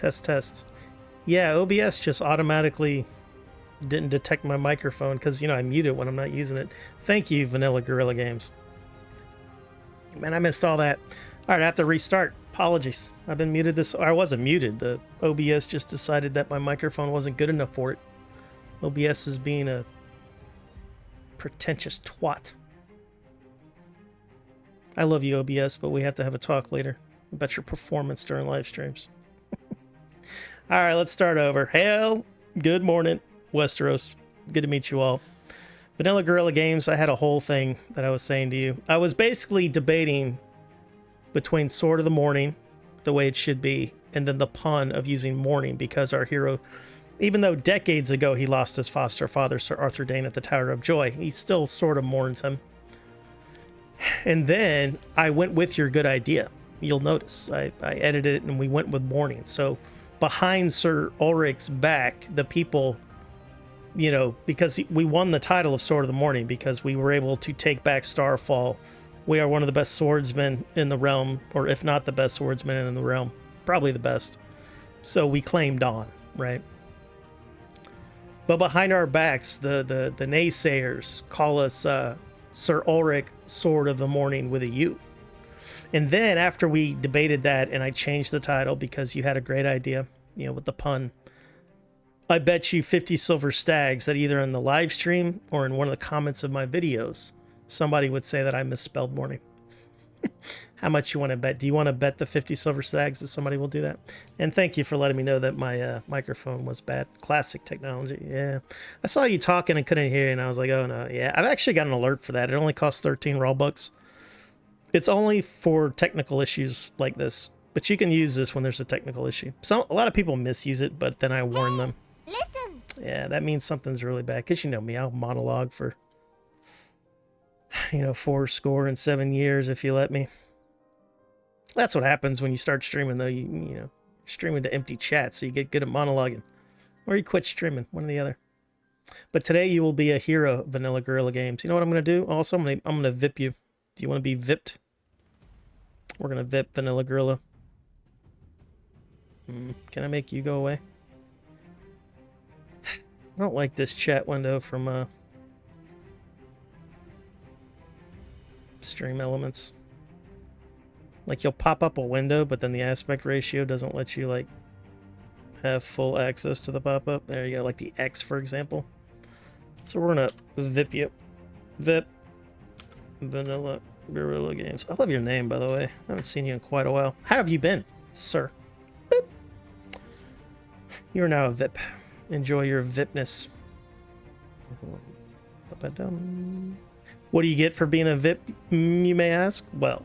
Test, test. Yeah, OBS just automatically didn't detect my microphone because, you know, I mute it when I'm not using it. Thank you, Vanilla Gorilla Games. Man, I missed all that. All right, I have to restart. Apologies. I've been muted this... I wasn't muted. The OBS just decided that my microphone wasn't good enough for it. OBS is being a pretentious twat. I love you, OBS, but we have to have a talk later about your performance during live streams. All right, let's start over. Hail, good morning, Westeros. Good to meet you all. Vanilla Gorilla Games, I had a whole thing that I was saying to you. I was basically debating between Sword of the Morning, the way it should be, and then the pun of using mourning, because our hero, even though decades ago he lost his foster father, Sir Arthur Dayne, at the Tower of Joy, he still sort of mourns him. And then I went with your good idea. You'll notice I edited it and we went with mourning. So behind Sir Ulrick's back, the people, you know, because we won the title of Sword of the Morning because we were able to take back Starfall. We are one of the best swordsmen in the realm, or if not the best swordsman in the realm, probably the best. So we claim Dawn, right? But behind our backs, the naysayers call us Sir Ulrick, Sword of the Morning with a U. And then after we debated that and I changed the title because you had a great idea, you know, with the pun, I bet you 50 silver stags that either in the live stream or in one of the comments of my videos, somebody would say that I misspelled morning. How much you want to bet? Do you want to bet the 50 silver stags that somebody will do that? And thank you for letting me know that my microphone was bad. Classic technology. Yeah. I saw you talking and couldn't hear you, and I was like, oh no. Yeah, I've actually got an alert for that. It only costs 13 Robux. It's only for technical issues like this, but you can use this when there's a technical issue. So a lot of people misuse it, but then I warn them. Listen. Yeah, that means something's really bad. Because you know me, I'll monologue for, 4 and 7 years if you let me. That's what happens when you start streaming, though. You know, streaming to empty chat, so you get good at monologuing. Or you quit streaming, one or the other. But today you will be a hero, Vanilla Gorilla Games. You know what I'm going to do? Also, I'm going to VIP you. Do you want to be VIP'd? We're going to VIP Vanilla Gorilla. Can I make you go away? I don't like this chat window from Stream Elements. Like, you'll pop up a window, but then the aspect ratio doesn't let you, like, have full access to the pop-up. There you go, like the X, for example. So we're going to VIP you. VIP Vanilla Gorilla Games. I love your name, by the way. I haven't seen you in quite a while. How have you been, sir? Boop. You're now a VIP. Enjoy your VIPness. What do you get for being a VIP, you may ask? Well,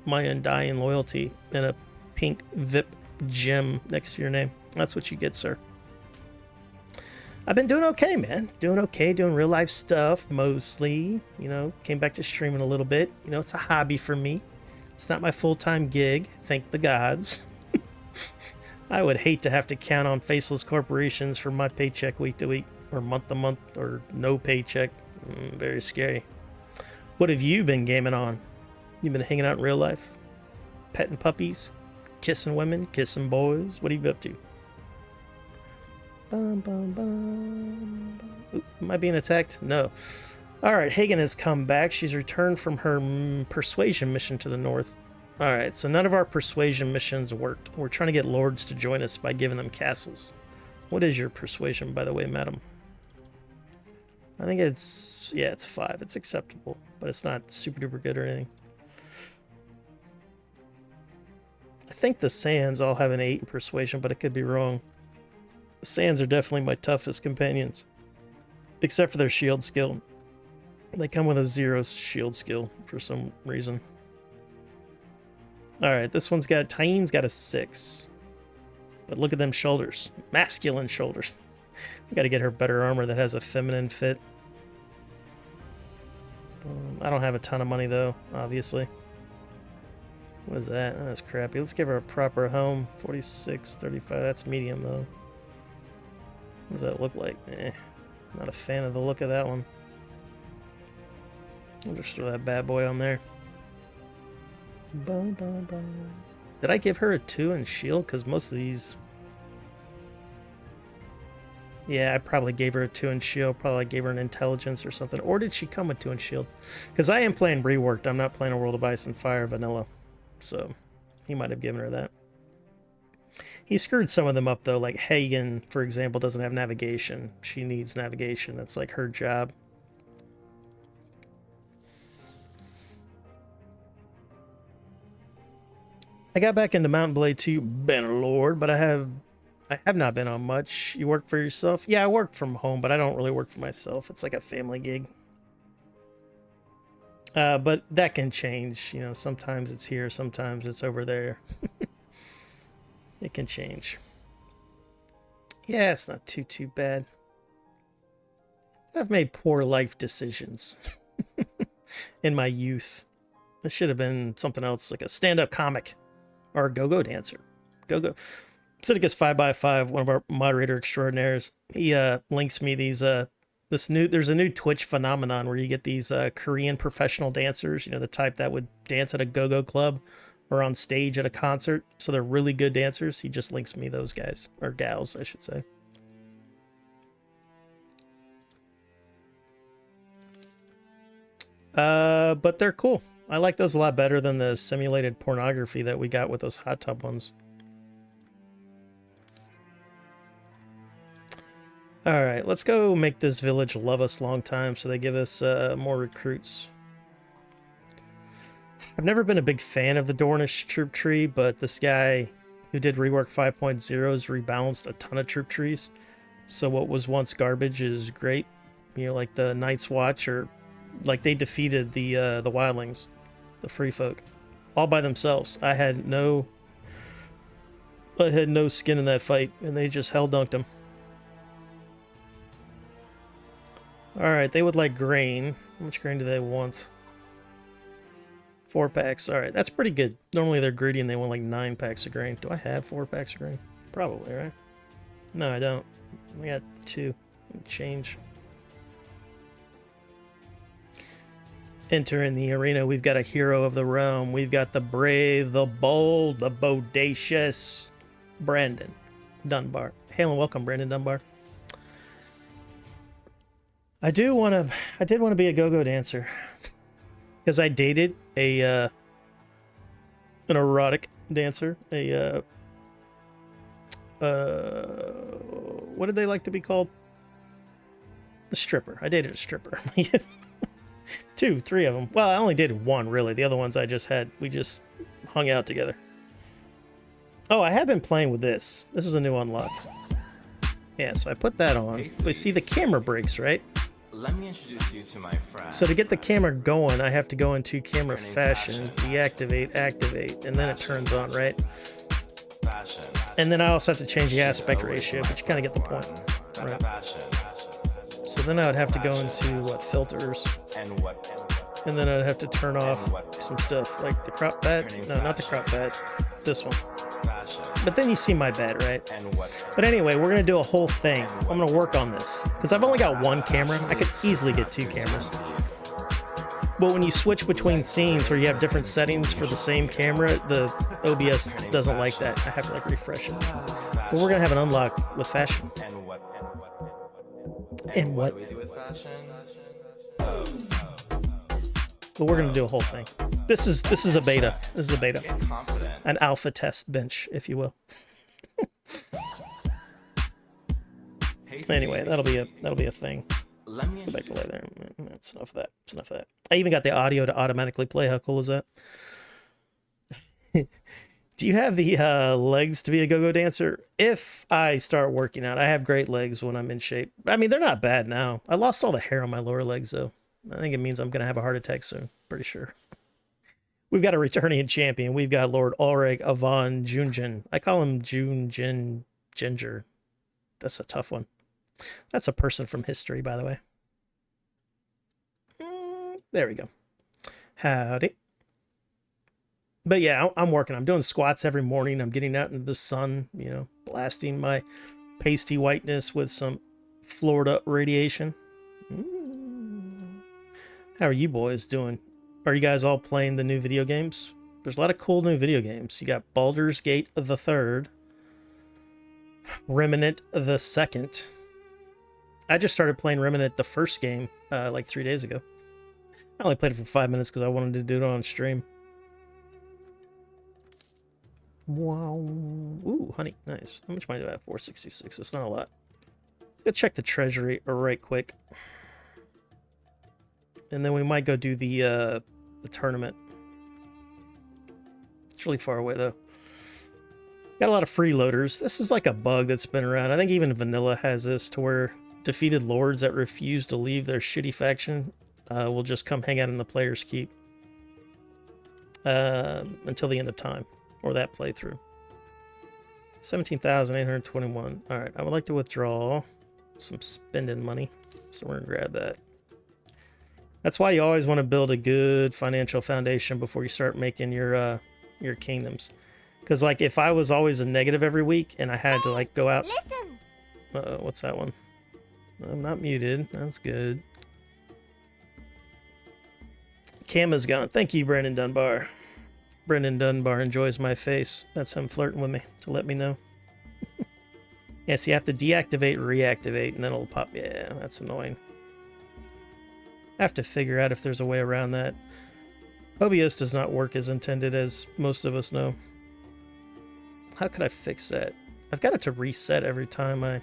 my undying loyalty and a pink VIP gem next to your name. That's what you get, sir. I've been doing okay, man. Doing okay, doing real life stuff mostly. You know, came back to streaming a little bit. You know, it's a hobby for me. It's not my full-time gig, thank the gods. I would hate to have to count on faceless corporations for my paycheck week to week, or month to month, or no paycheck. Very scary. What have you been gaming on? You've been hanging out in real life? Petting puppies? Kissing women? Kissing boys? What have you been up to? Bum, bum, bum, bum. Oop, am I being attacked? No. Alright, Hagen has come back. She's returned from her persuasion mission to the north. Alright, so none of our persuasion missions worked. We're trying to get lords to join us by giving them castles. What is your persuasion, by the way, madam? I think it's... yeah, it's 5. It's acceptable, but it's not super duper good or anything. I think the Sands all have an 8 in persuasion, but I could be wrong. The Sands are definitely my toughest companions. Except for their shield skill. They come with a 0 shield skill for some reason. Alright, this one's got... Taine's got a 6. But look at them shoulders. Masculine shoulders. We gotta get her better armor that has a feminine fit. I don't have a ton of money, though, obviously. What is that? That's crappy. Let's give her a proper home. 46, 35. That's medium, though. What does that look like? Not a fan of the look of that one. I'll just throw that bad boy on there. Bum, bum, bum. Did I give her a 2 in shield? Because most of these... Yeah, I probably gave her a 2 in shield. Probably gave her an intelligence or something. Or did she come with 2 in shield? Because I am playing Reworked. I'm not playing a World of Ice and Fire vanilla. So he might have given her that. He screwed some of them up, though. Like Hagen, for example, doesn't have navigation. She needs navigation. That's like her job. I got back into Mountain Blade 2, Bannerlord, but I have not been on much. You work for yourself? Yeah, I work from home, but I don't really work for myself. It's like a family gig. But that can change. You know, sometimes it's here, sometimes it's over there. It can change. Yeah, it's not too bad. I've made poor life decisions in my youth. This should have been something else, like a stand-up comic. Or a go-go dancer. Go-go. Sidicus 5x5, one of our moderator extraordinaires, he links me these there's a new Twitch phenomenon where you get these Korean professional dancers, you know, the type that would dance at a go-go club or on stage at a concert. So they're really good dancers. He just links me those guys, or gals, I should say. But they're cool. I like those a lot better than the simulated pornography that we got with those hot tub ones. Alright, let's go make this village love us long time so they give us more recruits. I've never been a big fan of the Dornish troop tree, but this guy who did Rework 5.0 has rebalanced a ton of troop trees. So what was once garbage is great. You know, like the Night's Watch, or like they defeated the wildlings. The free folk, all by themselves. I had no skin in that fight, and they just hell dunked them. All right, they would like grain. How much grain do they want? 4 packs. All right, that's pretty good. Normally they're greedy and they want like 9 packs of grain. Do I have 4 packs of grain? Probably, right? No, I don't. I got 2. Change. Enter in the arena. We've got a hero of the realm. We've got the brave, the bold, the bodacious Brandon Dunbar. Hail and welcome, Brandon Dunbar. I did want to be a go-go dancer because I dated an erotic dancer. What did they like to be called? A stripper. I dated a stripper. 2, 3 of them. Well, I only did 1, really. The other ones we just hung out together. Oh, I have been playing with this. This is a new unlock. Yeah, so I put that on. But see, the camera breaks, right? Let me introduce you to my friend. So to get the camera going, I have to go into camera fashion, deactivate, activate, and then it turns on, right? And then I also have to change the aspect ratio, but you kind of get the point. Right? So then I would have to go into, what, filters. And then I'd have to turn off some stuff, like the crop bed. No, not the crop bed. This one. But then you see my bed, right? But anyway, we're going to do a whole thing. I'm going to work on this. Because I've only got 1 camera. I could easily get 2 cameras. But when you switch between scenes where you have different settings for the same camera, the OBS doesn't like that. I have to like refresh it. But we're going to have an unlock with fashion. And what? But we're going to do a whole thing. This is a beta. This is a beta. An alpha test bench, if you will. Anyway, that'll be a thing. Let's go back to play there. That's enough of that. That's enough of that. I even got the audio to automatically play. How cool is that? Do you have the legs to be a go-go dancer? If I start working out, I have great legs when I'm in shape. I mean, they're not bad now. I lost all the hair on my lower legs, though. I think it means I'm going to have a heart attack soon. Pretty sure. We've got a returning champion. We've got Lord Ulrick Avon Junjin. I call him Junjin Ginger. That's a tough one. That's a person from history, by the way. There we go. Howdy. But yeah, I'm working. I'm doing squats every morning. I'm getting out into the sun, you know, blasting my pasty whiteness with some Florida radiation. How are you boys doing? Are you guys all playing the new video games? There's a lot of cool new video games. You got Baldur's Gate the Third, Remnant the Second. I just started playing Remnant the first game like 3 days ago. I only played it for 5 minutes because I wanted to do it on stream. Wow. Ooh, honey. Nice. How much money do I have? 466. That's not a lot. Let's go check the treasury right quick. And then we might go do the tournament. It's really far away, though. Got a lot of freeloaders. This is like a bug that's been around. I think even vanilla has this, to where defeated lords that refuse to leave their shitty faction will just come hang out in the player's keep until the end of time, or that playthrough. 17,821. All right, I would like to withdraw some spending money, so we're gonna grab that. That's why you always want to build a good financial foundation before you start making your kingdoms. Because like if I was always a negative every week and I had to like go out. What's that one? I'm not muted. That's good. Cama's gone. Thank you, Brandon Dunbar. Brendan Dunbar enjoys my face. That's him flirting with me to let me know. Yes, you have to deactivate, reactivate, and then it'll pop. Yeah, that's annoying. I have to figure out if there's a way around that. OBS does not work as intended, as most of us know. How could I fix that? I've got it to reset every time I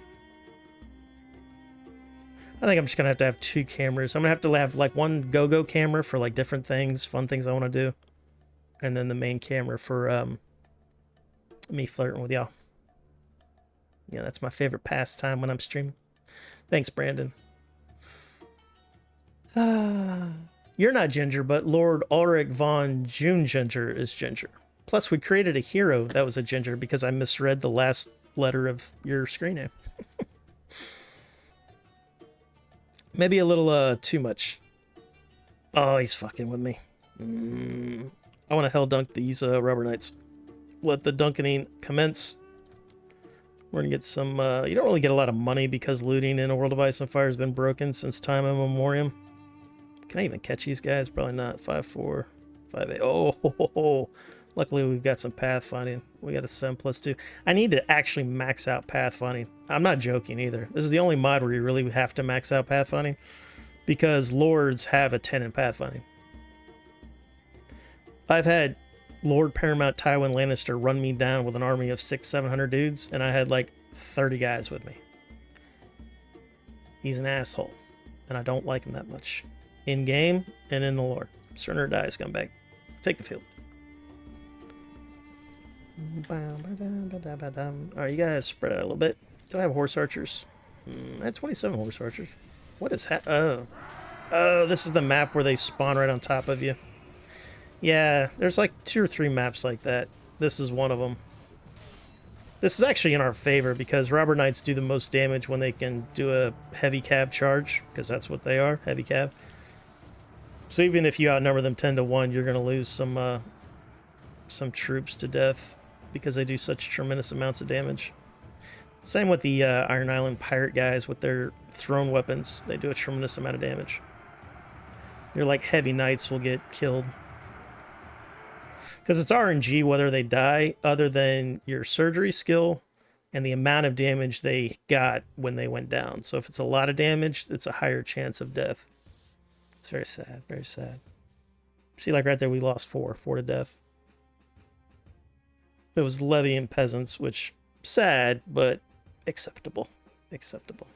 think I'm just gonna have to have 2 cameras. I'm gonna have to have like one go-go camera for like different things, fun things I want to do, and then the main camera for me flirting with y'all. Yeah, that's my favorite pastime when I'm streaming. Thanks, Brandon. You're not Ginger, but Lord Ulrick von June Ginger is Ginger. Plus, we created a hero that was a Ginger because I misread the last letter of your screen name. Maybe a little too much. Oh, he's fucking with me. I want to hell dunk these rubber knights. Let the dunking commence. We're gonna get some. You don't really get a lot of money because looting in a World of Ice and Fire has been broken since time immemorial. Can I even catch these guys? Probably not. 5-4, 5-8. Oh, ho, ho, ho. Luckily we've got some pathfinding. We got a 7+2. I need to actually max out pathfinding. I'm not joking either. This is the only mod where you really have to max out pathfinding, because lords have a 10 in pathfinding. I've had Lord Paramount Tywin Lannister run me down with an army of 600-700 dudes, and I had like 30 guys with me. He's an asshole, and I don't like him that much. In game and in the lore. Surrender or die, scumbag. Take the field. Alright, you guys spread out a little bit. Do I have horse archers? I had 27 horse archers. What is that? Oh, this is the map where they spawn right on top of you. Yeah, there's like 2 or 3 maps like that. This is one of them. This is actually in our favor because Robber Knights do the most damage when they can do a heavy cav charge, because that's what they are, heavy cav. So even if you outnumber them 10-1, you're going to lose some troops to death because they do such tremendous amounts of damage. Same with the Iron Island pirate guys with their thrown weapons. They do a tremendous amount of damage. Your like heavy knights will get killed. Because it's RNG whether they die, other than your surgery skill and the amount of damage they got when they went down. So if it's a lot of damage, it's a higher chance of death. It's very sad, very sad. See, like right there, we lost 4 to death. It was levying peasants, which sad, but acceptable. Acceptable.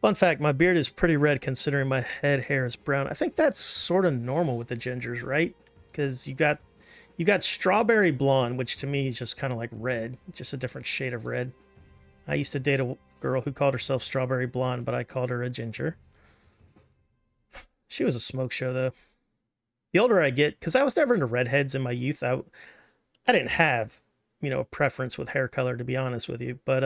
Fun fact, my beard is pretty red considering my head hair is brown. I think that's sort of normal with the gingers, right? Because you got strawberry blonde, which to me is just kind of like red, just a different shade of red. I used to date a girl who called herself strawberry blonde, but I called her a ginger. She was a smoke show, though. The older I get, because I was never into redheads in my youth, I didn't have, a preference with hair color, to be honest with you. But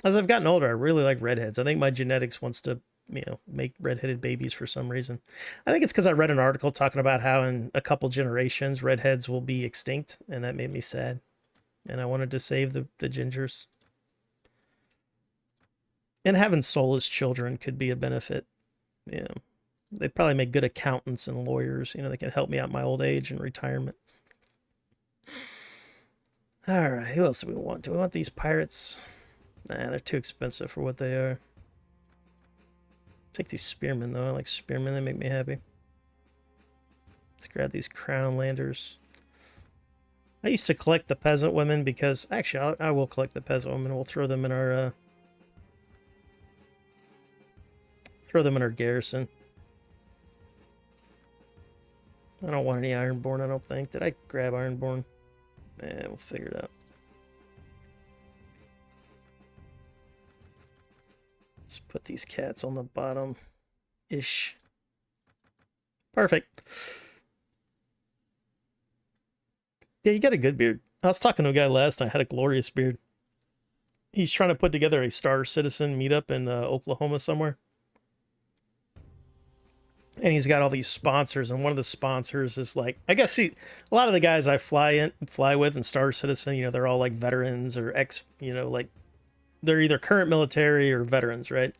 as I've gotten older, I really like redheads. I think my genetics wants to, make redheaded babies for some reason. I think it's because I read an article talking about how in a couple generations, redheads will be extinct, and that made me sad. And I wanted to save the gingers. And having soulless children could be a benefit. Yeah. They probably make good accountants and lawyers. You know, they can help me out in my old age and retirement. All right, who else do we want? Do we want these pirates? Nah, they're too expensive for what they are. Take these spearmen, though. I like spearmen. They make me happy. Let's grab these crown landers. I used to collect the peasant women because... Actually, I will collect the peasant women. We'll throw them in our... throw them in our garrison. I don't want any Ironborn, I don't think. Did I grab Ironborn? Eh, we'll figure it out. Let's put these cats on the bottom-ish. Perfect. Yeah, you got a good beard. I was talking to a guy last night, had a glorious beard. He's trying to put together a Star Citizen meetup in Oklahoma somewhere. And he's got all these sponsors, and one of the sponsors is like, I guess a lot of the guys I fly with in Star Citizen, you know, they're all like veterans or you know, like they're either current military or veterans, right?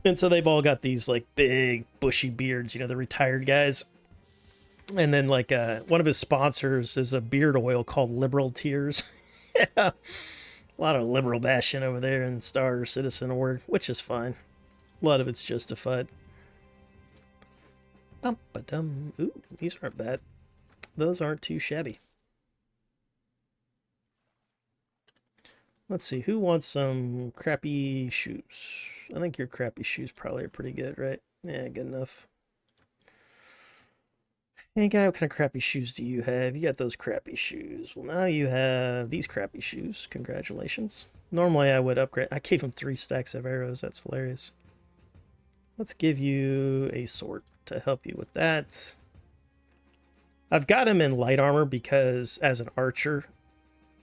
And so they've all got these like big bushy beards, you know, the retired guys. And then like one of his sponsors is a beard oil called Liberal Tears. Yeah. A lot of liberal bashing over there in Star Citizen work, which is fine. A lot of it's justified. Ooh, these aren't bad. Those aren't too shabby. Let's see, who wants some crappy shoes? I think your crappy shoes probably are pretty good, right? Yeah, good enough. Hey guy, what kind of crappy shoes do you have? You got those crappy shoes. Well, now you have these crappy shoes. Congratulations. Normally I would upgrade. I gave him 3 stacks of arrows. That's hilarious. Let's give you a sword to help you with that. I've got him in light armor because as an archer,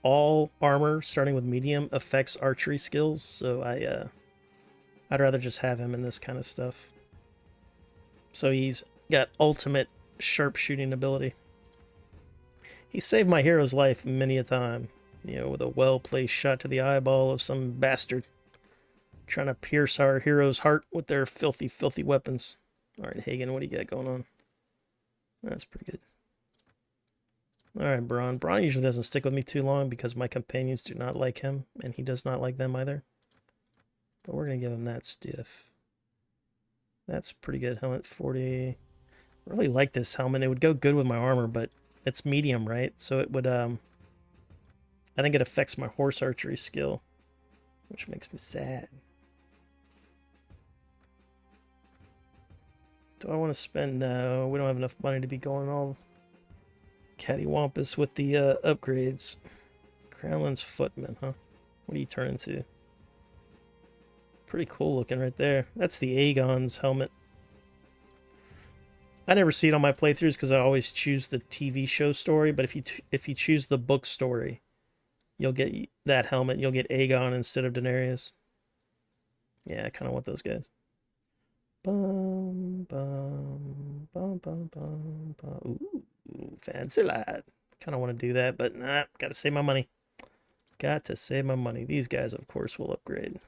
all armor starting with medium affects archery skills. So I'd rather just have him in this kind of stuff. So he's got ultimate sharpshooting ability. He saved my hero's life many a time, you know, with a well-placed shot to the eyeball of some bastard trying to pierce our hero's heart with their filthy, filthy weapons. All right, Hagen, what do you got going on? That's pretty good. All right, Braun. Braun usually doesn't stick with me too long because my companions do not like him, and he does not like them either. But we're going to give him that stiff. That's pretty good. Helmet 40. I really like this helmet. It would go good with my armor, but it's medium, right? So it would, I think it affects my horse archery skill, which makes me sad. Do I want to spend? No, we don't have enough money to be going all cattywampus with the upgrades. Crownland's Footman, huh? What do you turn into? Pretty cool looking right there. That's the Aegon's helmet. I never see it on my playthroughs because I always choose the TV show story. But if you choose the book story, you'll get that helmet. You'll get Aegon instead of Daenerys. Yeah, I kind of want those guys. Bum, bum, bum, bum, bum, bum. Ooh, fancy lad. Kind of want to do that, but nah, gotta save my money. Got to save my money. These guys, of course, will upgrade.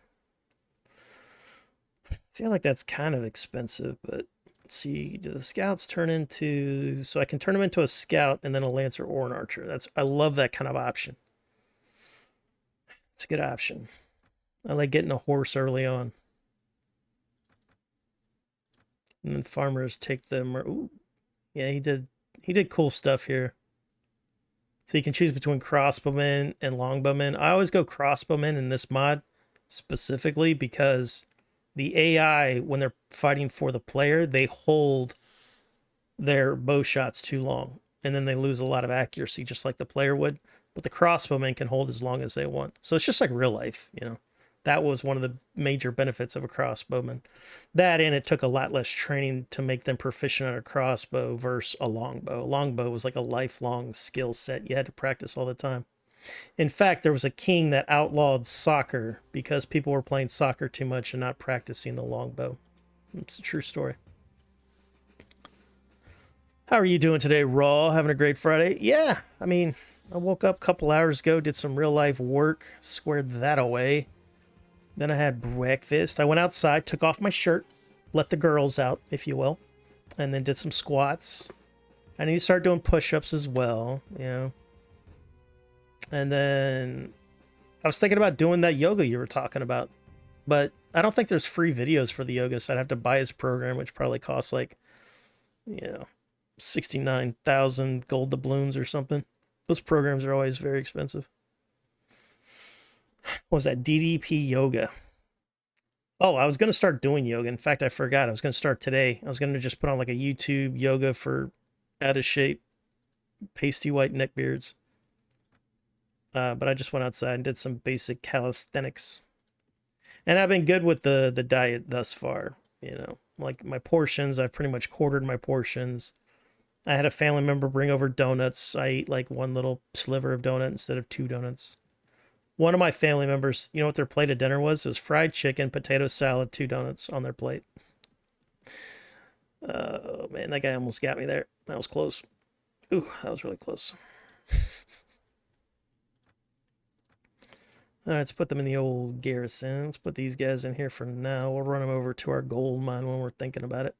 I feel like that's kind of expensive, but let's see. Do the scouts turn into... So I can turn them into a scout and then a lancer or an archer. I love that kind of option. It's a good option. I like getting a horse early on. And then farmers take them. Ooh, yeah, he did cool stuff here. So you can choose between crossbowmen and longbowmen. I always go crossbowmen in this mod specifically because the AI, when they're fighting for the player, they hold their bow shots too long, and then they lose a lot of accuracy, just like the player would. But the crossbowmen can hold as long as they want. So it's just like real life, you know. That was one of the major benefits of a crossbowman. That, and it took a lot less training to make them proficient at a crossbow versus a longbow. A longbow was like a lifelong skill set. You had to practice all the time. In fact, there was a king that outlawed soccer because people were playing soccer too much and not practicing the longbow. It's a true story. How are you doing today, Raw? Having a great Friday? Yeah, I mean, I woke up a couple hours ago, did some real life work, squared that away. Then I had breakfast. I went outside, took off my shirt, let the girls out, if you will, and then did some squats. I need to start doing push-ups as well, you know. And then I was thinking about doing that yoga you were talking about, but I don't think there's free videos for the yoga, so I'd have to buy his program, which probably costs like, you know, 69,000 gold doubloons or something. Those programs are always very expensive. What was that? DDP yoga. Oh, I was going to start doing yoga. In fact, I forgot. I was going to start today. I was going to just put on like a YouTube yoga for out of shape, pasty white neckbeards. But I just went outside and did some basic calisthenics. And I've been good with the diet thus far. You know, like my portions, I've pretty much quartered my portions. I had a family member bring over donuts. I ate like one little sliver of donut instead of 2 donuts. One of my family members, you know what their plate of dinner was? It was fried chicken, potato salad, 2 donuts on their plate. Oh, man, that guy almost got me there. That was close. Ooh, that was really close. All right, let's put them in the old garrison. Let's put these guys in here for now. We'll run them over to our gold mine when we're thinking about it.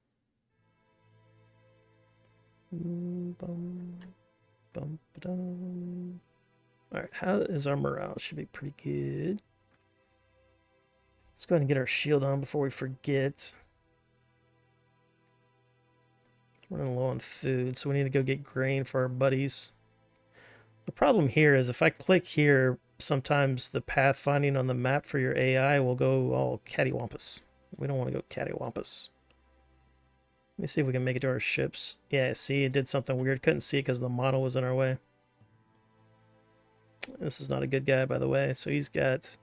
All right, how is our morale? Should be pretty good. Let's go ahead and get our shield on before we forget. We're running low on food, so we need to go get grain for our buddies. The problem here is if I click here, sometimes the pathfinding on the map for your AI will go all cattywampus. We don't want to go cattywampus. Let me see if we can make it to our ships. Yeah, see, it did something weird. Couldn't see it because the model was in our way. This is not a good guy, by the way. So he's got...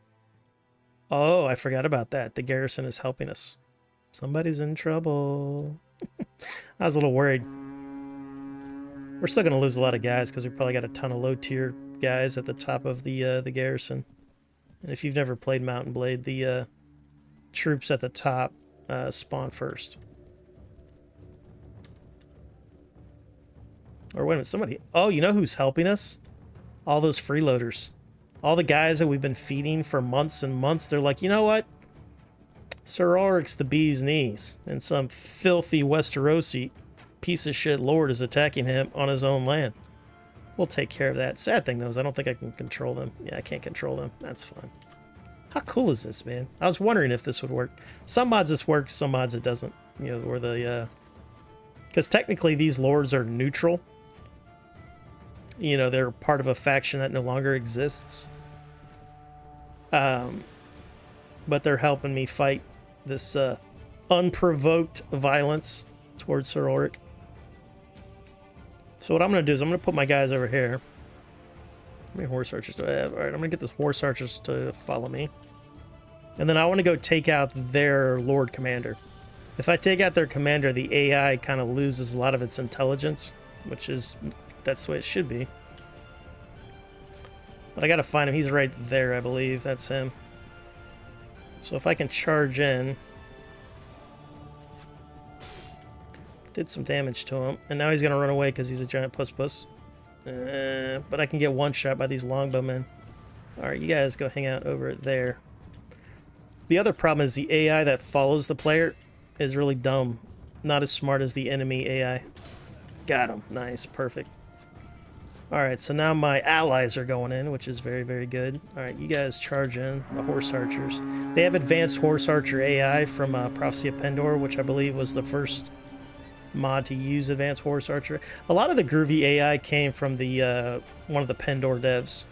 Oh, I forgot about that. The garrison is helping us. Somebody's in trouble. I was a little worried. We're still going to lose a lot of guys because we probably got a ton of low-tier guys at the top of the garrison. And if you've never played Mount and Blade, the troops at the top spawn first. Or wait a minute, somebody... Oh, you know who's helping us? All those freeloaders. All the guys that we've been feeding for months and months, they're like, you know what? Sir Ulrick's the bee's knees, and some filthy Westerosi piece of shit lord is attacking him on his own land. We'll take care of that. Sad thing, though, is I don't think I can control them. Yeah, I can't control them. That's fun. How cool is this, man? I was wondering if this would work. Some mods this works, some mods it doesn't. You know, where the... Because technically these lords are neutral. You know, they're part of a faction that no longer exists. But they're helping me fight this unprovoked violence towards Sir Ulrick. So what I'm going to do is I'm going to put my guys over here. How many horse archers do I have? All right, I'm going to get this horse archers to follow me. And then I want to go take out their Lord Commander. If I take out their commander, the AI kind of loses a lot of its intelligence, which is... That's the way it should be. But I gotta find him. He's right there, I believe. That's him. So if I can charge in... Did some damage to him. And now he's gonna run away because he's a giant puss-puss. But I can get one shot by these longbowmen. Alright, you guys go hang out over there. The other problem is the AI that follows the player is really dumb. Not as smart as the enemy AI. Got him. Nice. Perfect. Alright, so now my allies are going in, which is very, very good. Alright, you guys charge in, the horse archers. They have advanced horse archer AI from Prophecy of Pendor, which I believe was the first mod to use advanced horse archer. A lot of the groovy AI came from the one of the Pendor devs.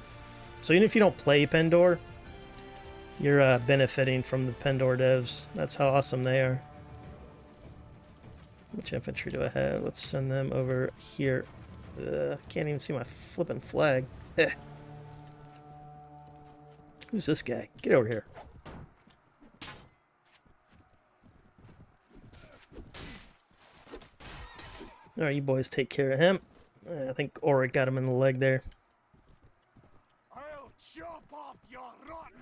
So even if you don't play Pendor, you're benefiting from the Pendor devs. That's how awesome they are. Which infantry do I have? Let's send them over here. Can't even see my flipping flag. Who's this guy? Get over here. Alright, you boys take care of him. I think Ulrick got him in the leg there. I'll chop off your rotten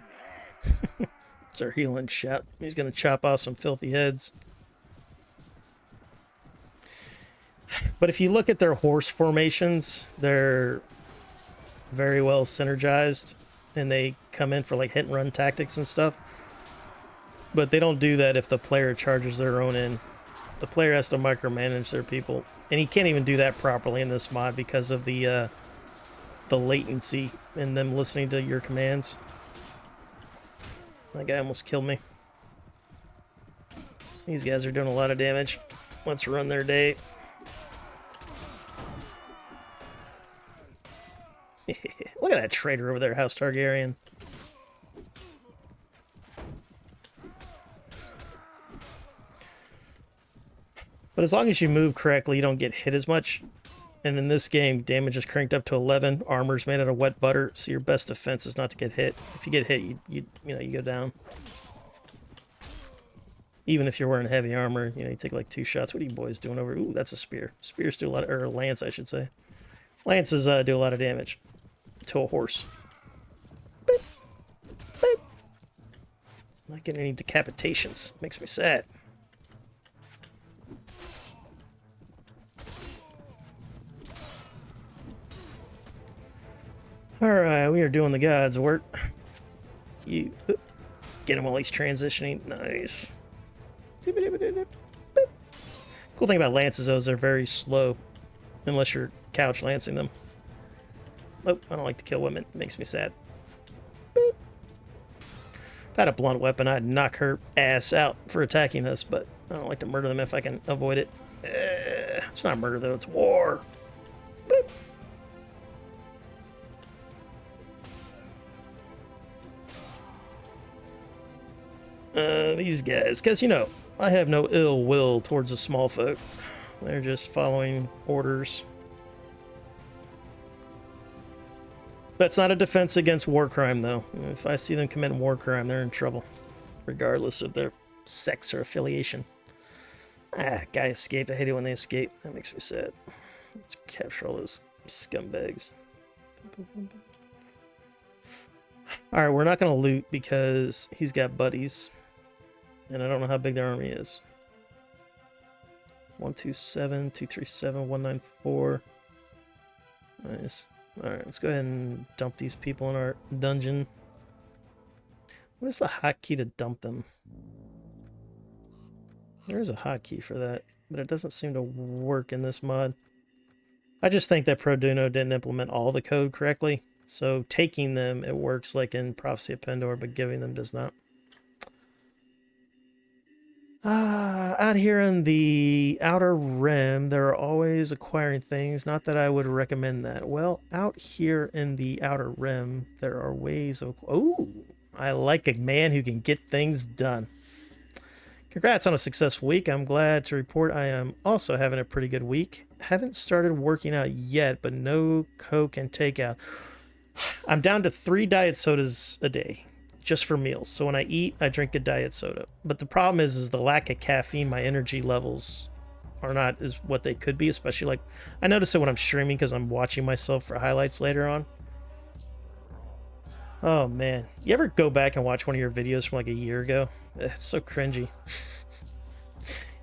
head. It's our healing shot. He's gonna chop off some filthy heads. But if you look at their horse formations, they're very well synergized, and they come in for like hit and run tactics and stuff. but they don't do that if the player charges their own in. The player has to micromanage their people, and he can't even do that properly in this mod because of the latency and them listening to your commands. That guy almost killed me. These guys are doing a lot of damage. Let's run their day. Look at that traitor over there, House Targaryen. But as long as you move correctly, you don't get hit as much. And in this game, damage is cranked up to 11. Armor's made out of wet butter, so your best defense is not to get hit. If you get hit, you go down. Even if you're wearing heavy armor, you take like 2 shots. What are you boys doing over? Ooh, that's a spear. Spears do a lot of, or lance, I should say. Lances do a lot of damage to a horse. Beep. Beep. Not getting any decapitations. Makes me sad. Alright, we are doing the gods' work. You get him while he's transitioning. Nice. Cool thing about lances, though, is they're very slow. Unless you're couch lancing them. Oh, I don't like to kill women. It makes me sad. Boop. If I had a blunt weapon, I'd knock her ass out for attacking us, but I don't like to murder them if I can avoid it. It's not murder, though. It's war. Boop. These guys, because, I have no ill will towards the small folk. They're just following orders. That's not a defense against war crime, though. If I see them committing war crime, they're in trouble, regardless of their sex or affiliation. Guy escaped. I hate it when they escape. That makes me sad. Let's capture all those scumbags. Alright, we're not going to loot because he's got buddies. And I don't know how big their army is. 127, 237, 194. Nice. Alright, let's go ahead and dump these people in our dungeon. What is the hotkey to dump them? There is a hotkey for that, but it doesn't seem to work in this mod. I just think that Produno didn't implement all the code correctly. So taking them, it works like in Prophecy of Pendor, but giving them does not. Out here in the Outer Rim, they're always acquiring things. Not that I would recommend that. Well, out here in the Outer Rim, there are ways of... Oh, I like a man who can get things done. Congrats on a successful week. I'm glad to report I am also having a pretty good week. Haven't started working out yet, but no Coke and takeout. I'm down to 3 diet sodas a day. Just for meals. So when I eat, I drink a diet soda. But the problem is the lack of caffeine. My energy levels are not as what they could be, especially like I notice it when I'm streaming because I'm watching myself for highlights later on. Oh man, you ever go back and watch one of your videos from like a year ago? It's so cringy.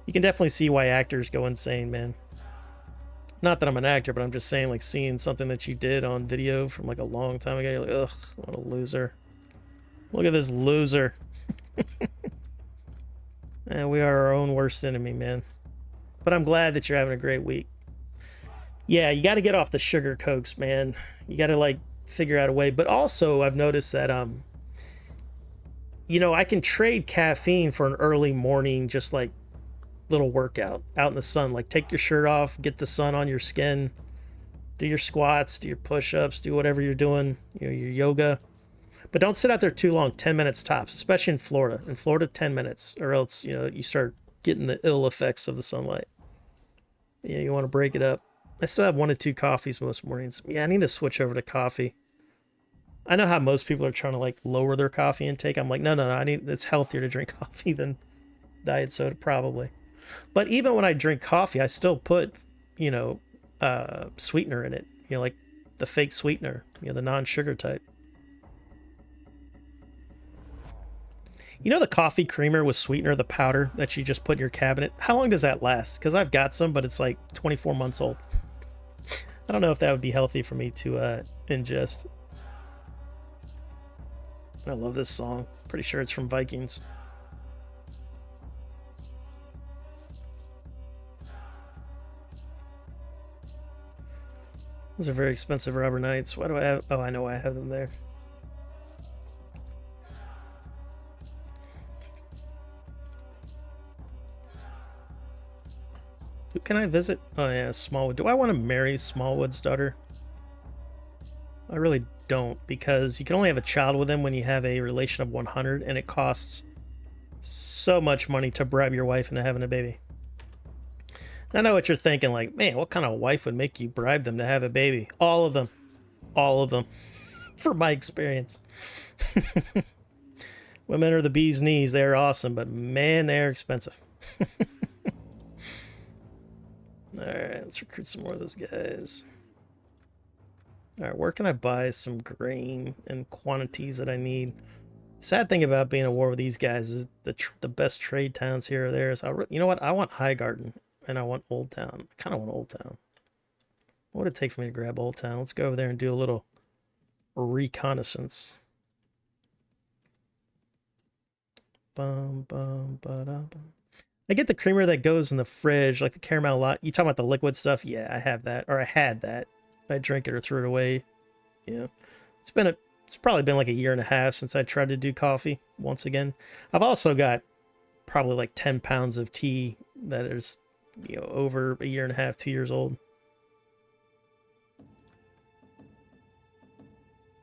You can definitely see why actors go insane, man. Not that I'm an actor, but I'm just saying, like, seeing something that you did on video from like a long time ago, you're like, ugh, what a loser. Look at this loser. And we are our own worst enemy, man. But I'm glad that you're having a great week. Yeah, you got to get off the sugar cokes, man. You got to, like, figure out a way. But also, I've noticed that, I can trade caffeine for an early morning, just, like, little workout out in the sun. Like, take your shirt off, get the sun on your skin, do your squats, do your push-ups, do whatever you're doing, your yoga. But don't sit out there too long, 10 minutes tops, especially in Florida. In Florida, 10 minutes, or else, you start getting the ill effects of the sunlight. Yeah, you want to break it up. I still have 1 to 2 coffees most mornings. Yeah, I need to switch over to coffee. I know how most people are trying to, like, lower their coffee intake. I'm like, no, it's healthier to drink coffee than diet soda, probably. But even when I drink coffee, I still put, sweetener in it. Like the fake sweetener, the non-sugar type. The coffee creamer with sweetener, the powder that you just put in your cabinet? How long does that last? Because I've got some, but it's like 24 months old. I don't know if that would be healthy for me to ingest. I love this song. Pretty sure it's from Vikings. Those are very expensive rubber knights. Why do I have... Oh, I know why I have them there. Who can I visit? Oh, yeah, Smallwood. Do I want to marry Smallwood's daughter? I really don't, because you can only have a child with him when you have a relation of 100, and it costs so much money to bribe your wife into having a baby. I know what you're thinking, like, man, what kind of wife would make you bribe them to have a baby? All of them. All of them. From my experience. Women are the bee's knees. They're awesome, but man, they're expensive. Alright, let's recruit some more of those guys. Alright, where can I buy some grain and quantities that I need? Sad thing about being at war with these guys is the best trade towns here are theirs. You know what? I want Highgarden and I want Old Town. I kind of want Old Town. What would it take for me to grab Old Town? Let's go over there and do a little reconnaissance. Bum, bum, ba-da, bum. I get the creamer that goes in the fridge, like the caramel lot. You talking about the liquid stuff? Yeah, I have that, or I had that. I drank it or threw it away. Yeah, it's probably been like a year and a half since I tried to do coffee once again. I've also got probably like 10 pounds of tea that is, you know, over a year and a half, 2 years old.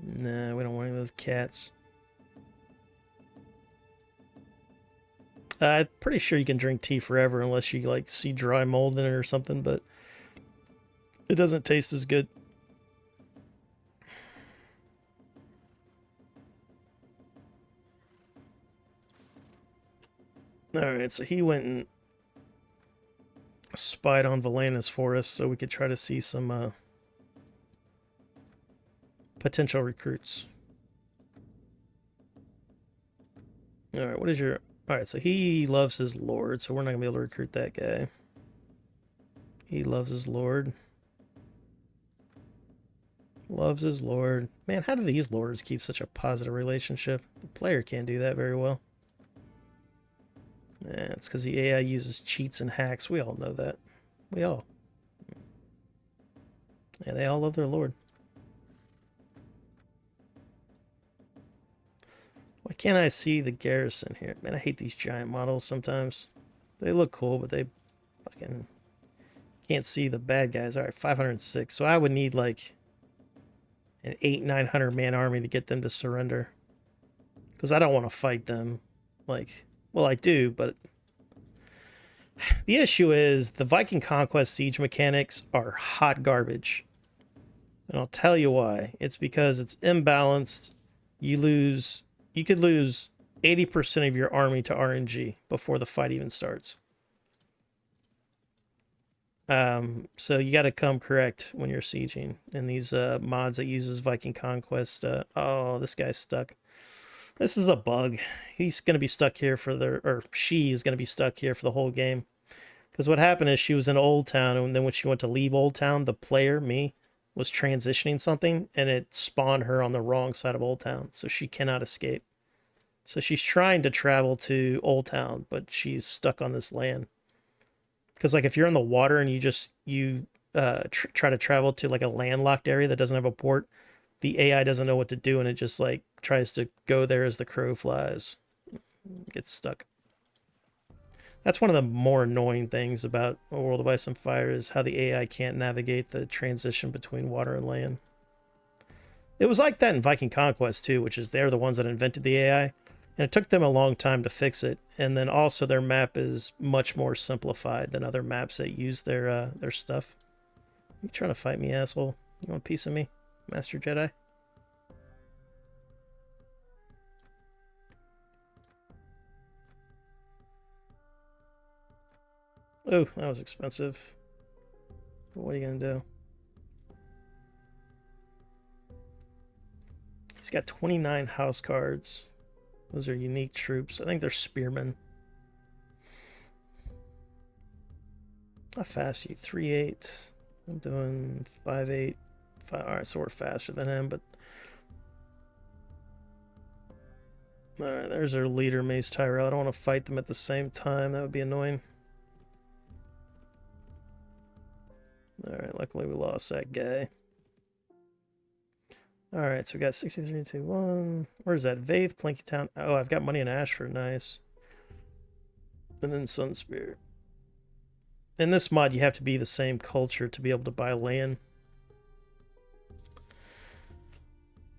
Nah, we don't want any of those cats. I'm pretty sure you can drink tea forever unless you like see dry mold in it or something, but it doesn't taste as good. Alright, so he went and spied on Valanus for us so we could try to see some potential recruits. Alright, what is your... Alright, so he loves his lord, so we're not going to be able to recruit that guy. He loves his lord. Loves his lord. Man, how do these lords keep such a positive relationship? The player can't do that very well. Yeah, it's because the AI uses cheats and hacks. We all know that. We all. Yeah, they all love their lord. Why can't I see the garrison here? Man, I hate these giant models sometimes. They look cool, but they fucking can't see the bad guys. Alright, 506. So I would need like an 800-900 man army to get them to surrender. Because I don't want to fight them. Like, well, I do, but the issue is the Viking Conquest siege mechanics are hot garbage. And I'll tell you why. It's because it's imbalanced. You could lose 80% of your army to RNG before the fight even starts. So you got to come correct when you're sieging. And these mods that uses Viking Conquest. Oh, this guy's stuck. This is a bug. He's going to be stuck here for or she is going to be stuck here for the whole game. Because what happened is she was in Old Town, and then when she went to leave Old Town, the player, me, was transitioning something, and it spawned her on the wrong side of Old Town, so she cannot escape. So she's trying to travel to Old Town, but she's stuck on this land. Because like if you're in the water and you try to travel to like a landlocked area that doesn't have a port, the AI doesn't know what to do, and it just like tries to go there as the crow flies. Gets stuck. That's one of the more annoying things about A World of Ice and Fire is how the AI can't navigate the transition between water and land. It was like that in Viking Conquest too, which is they're the ones that invented the AI, and it took them a long time to fix it. And then also their map is much more simplified than other maps that use their stuff. You trying to fight me, asshole? You want a piece of me, Master Jedi? Oh, that was expensive. What are you gonna do? He's got 29 house cards. Those are unique troops. I think they're spearmen. How fast are you? 3.8. I'm doing 5.8. Alright, so we're faster than him, but... Alright, there's our leader, Mace Tyrell. I don't want to fight them at the same time. That would be annoying. Alright, luckily we lost that guy. All right, so we got 63, 2, 1. Where's that? Vaith, Planky Town. Oh, I've got money in Ashford. Nice. And then Sunspear. In this mod, you have to be the same culture to be able to buy land.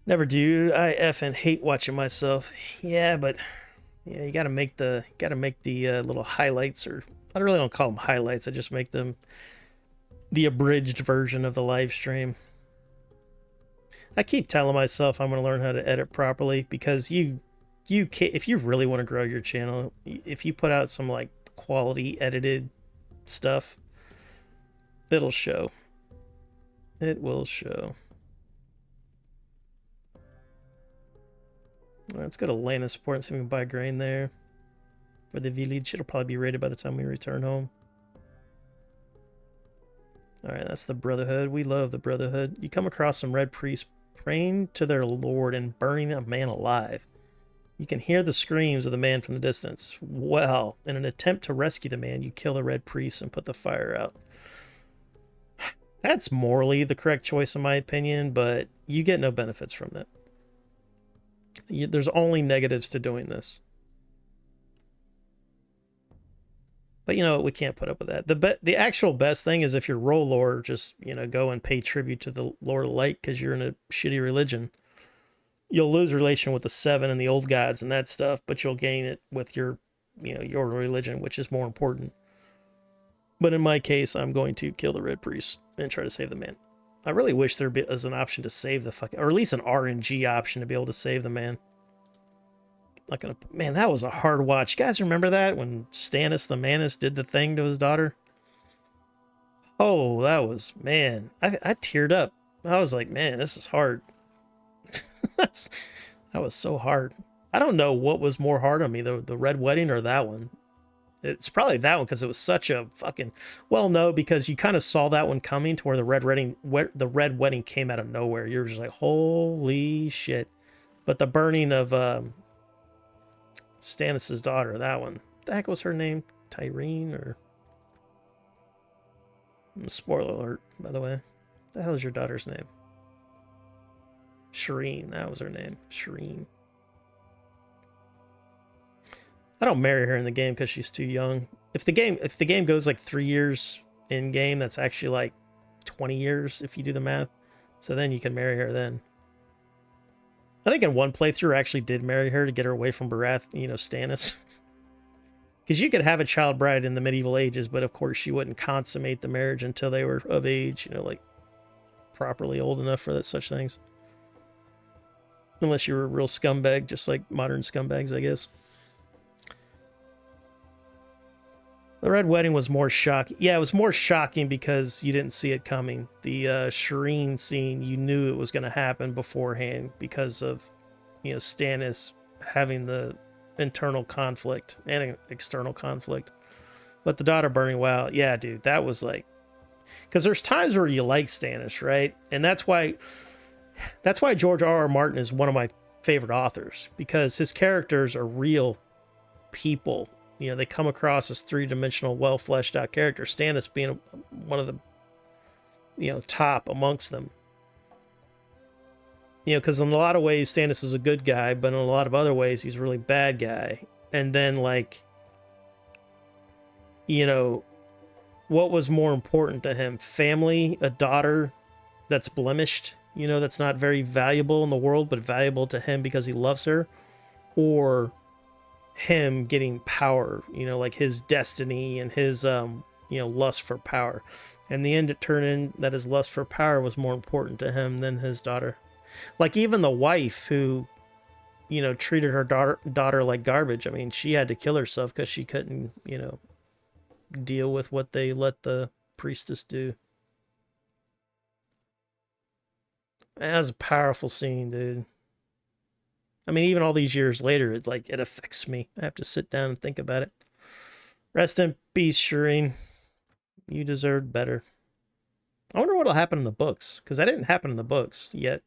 Never do. I effing hate watching myself. Yeah, but yeah, you gotta make the little highlights, or I really don't call them highlights. I just make them the abridged version of the live stream. I keep telling myself I'm gonna learn how to edit properly, because you can, if you really want to grow your channel, if you put out some like quality edited stuff, it'll show. It will show. All right, let's go to Lana support and see if we can buy grain there for the village. It'll probably be raided by the time we return home. All right, that's the Brotherhood. We love the Brotherhood. You come across some red priests praying to their lord and burning a man alive. You can hear the screams of the man from the distance. Well, in an attempt to rescue the man, you kill the red priest and put the fire out. That's morally the correct choice in my opinion, but you get no benefits from that. There's only negatives to doing this. But you know what? We can't put up with that. The actual best thing is if you're role lore, just, you know, go and pay tribute to the Lord of Light because you're in a shitty religion. You'll lose relation with the Seven and the old gods and that stuff, but you'll gain it with your, you know, your religion, which is more important. But in my case, I'm going to kill the red priest and try to save the man. I really wish there was an option to save the fucking, or at least an RNG option to be able to save the man. Not gonna, man, that was a hard watch. You guys remember that when Stannis the Manus did the thing to his daughter? Oh, that was, man, I teared up. I was like, man, this is hard. that was so hard. I don't know what was more hard on me, the Red Wedding or that one. It's probably that one because it was such a fucking, well, no, because you kind of saw that one coming to where the Red Wedding came out of nowhere. You're just like, holy shit. But the burning of Stannis' daughter, that one, what the heck was her name? Tyrene, or spoiler alert, by the way. What the hell is your daughter's name? Shireen, that was her name. Shireen. I don't marry her in the game because she's too young. If the game goes like 3 years in game, that's actually like 20 years if you do the math. So then you can marry her then. I think in one playthrough I actually did marry her to get her away from Barath, you know, Stannis. Because you could have a child bride in the medieval ages, but of course she wouldn't consummate the marriage until they were of age, you know, like properly old enough for such things. Unless you were a real scumbag, just like modern scumbags, I guess. The Red Wedding was more shocking. Yeah, it was more shocking because you didn't see it coming. The Shireen scene, you knew it was going to happen beforehand because of, you know, Stannis having the internal conflict and external conflict. But the daughter burning, wow, yeah, dude, that was like, because there's times where you like Stannis, right? And that's why George R.R. Martin is one of my favorite authors, because his characters are real people. You know, they come across as three-dimensional, well-fleshed-out characters. Stannis being one of the, you know, top amongst them. You know, because in a lot of ways, Stannis is a good guy, but in a lot of other ways, he's a really bad guy. And then, like, you know, what was more important to him? Family, a daughter that's blemished, you know, that's not very valuable in the world, but valuable to him because he loves her? Or him getting power, you know, like his destiny and his you know, lust for power. In the end, it turned in that his lust for power was more important to him than his daughter. Like even the wife who, you know, treated her daughter like garbage. I mean, she had to kill herself because she couldn't, you know, deal with what they let the priestess do. That was a powerful scene, dude. I mean, even all these years later, it affects me. I have to sit down and think about it. Rest in peace, Shireen. You deserved better. I wonder what'll happen in the books, because that didn't happen in the books yet.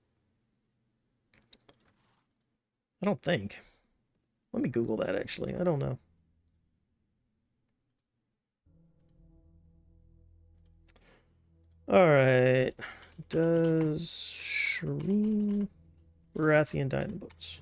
I don't think. Let me Google that, actually. I don't know. All right. Does Shireen Baratheon died in the books.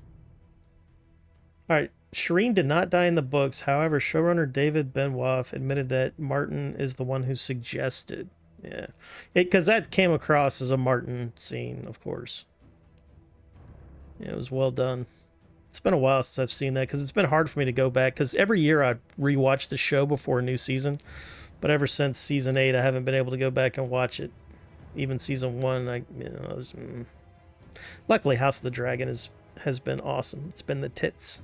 Alright, Shireen did not die in the books. However, showrunner David Benoit admitted that Martin is the one who suggested. Yeah. Because that came across as a Martin scene, of course. Yeah, it was well done. It's been a while since I've seen that because it's been hard for me to go back because every year I rewatch the show before a new season. But ever since season 8, I haven't been able to go back and watch it. Even season 1, luckily House of the Dragon has been awesome. It's been the tits.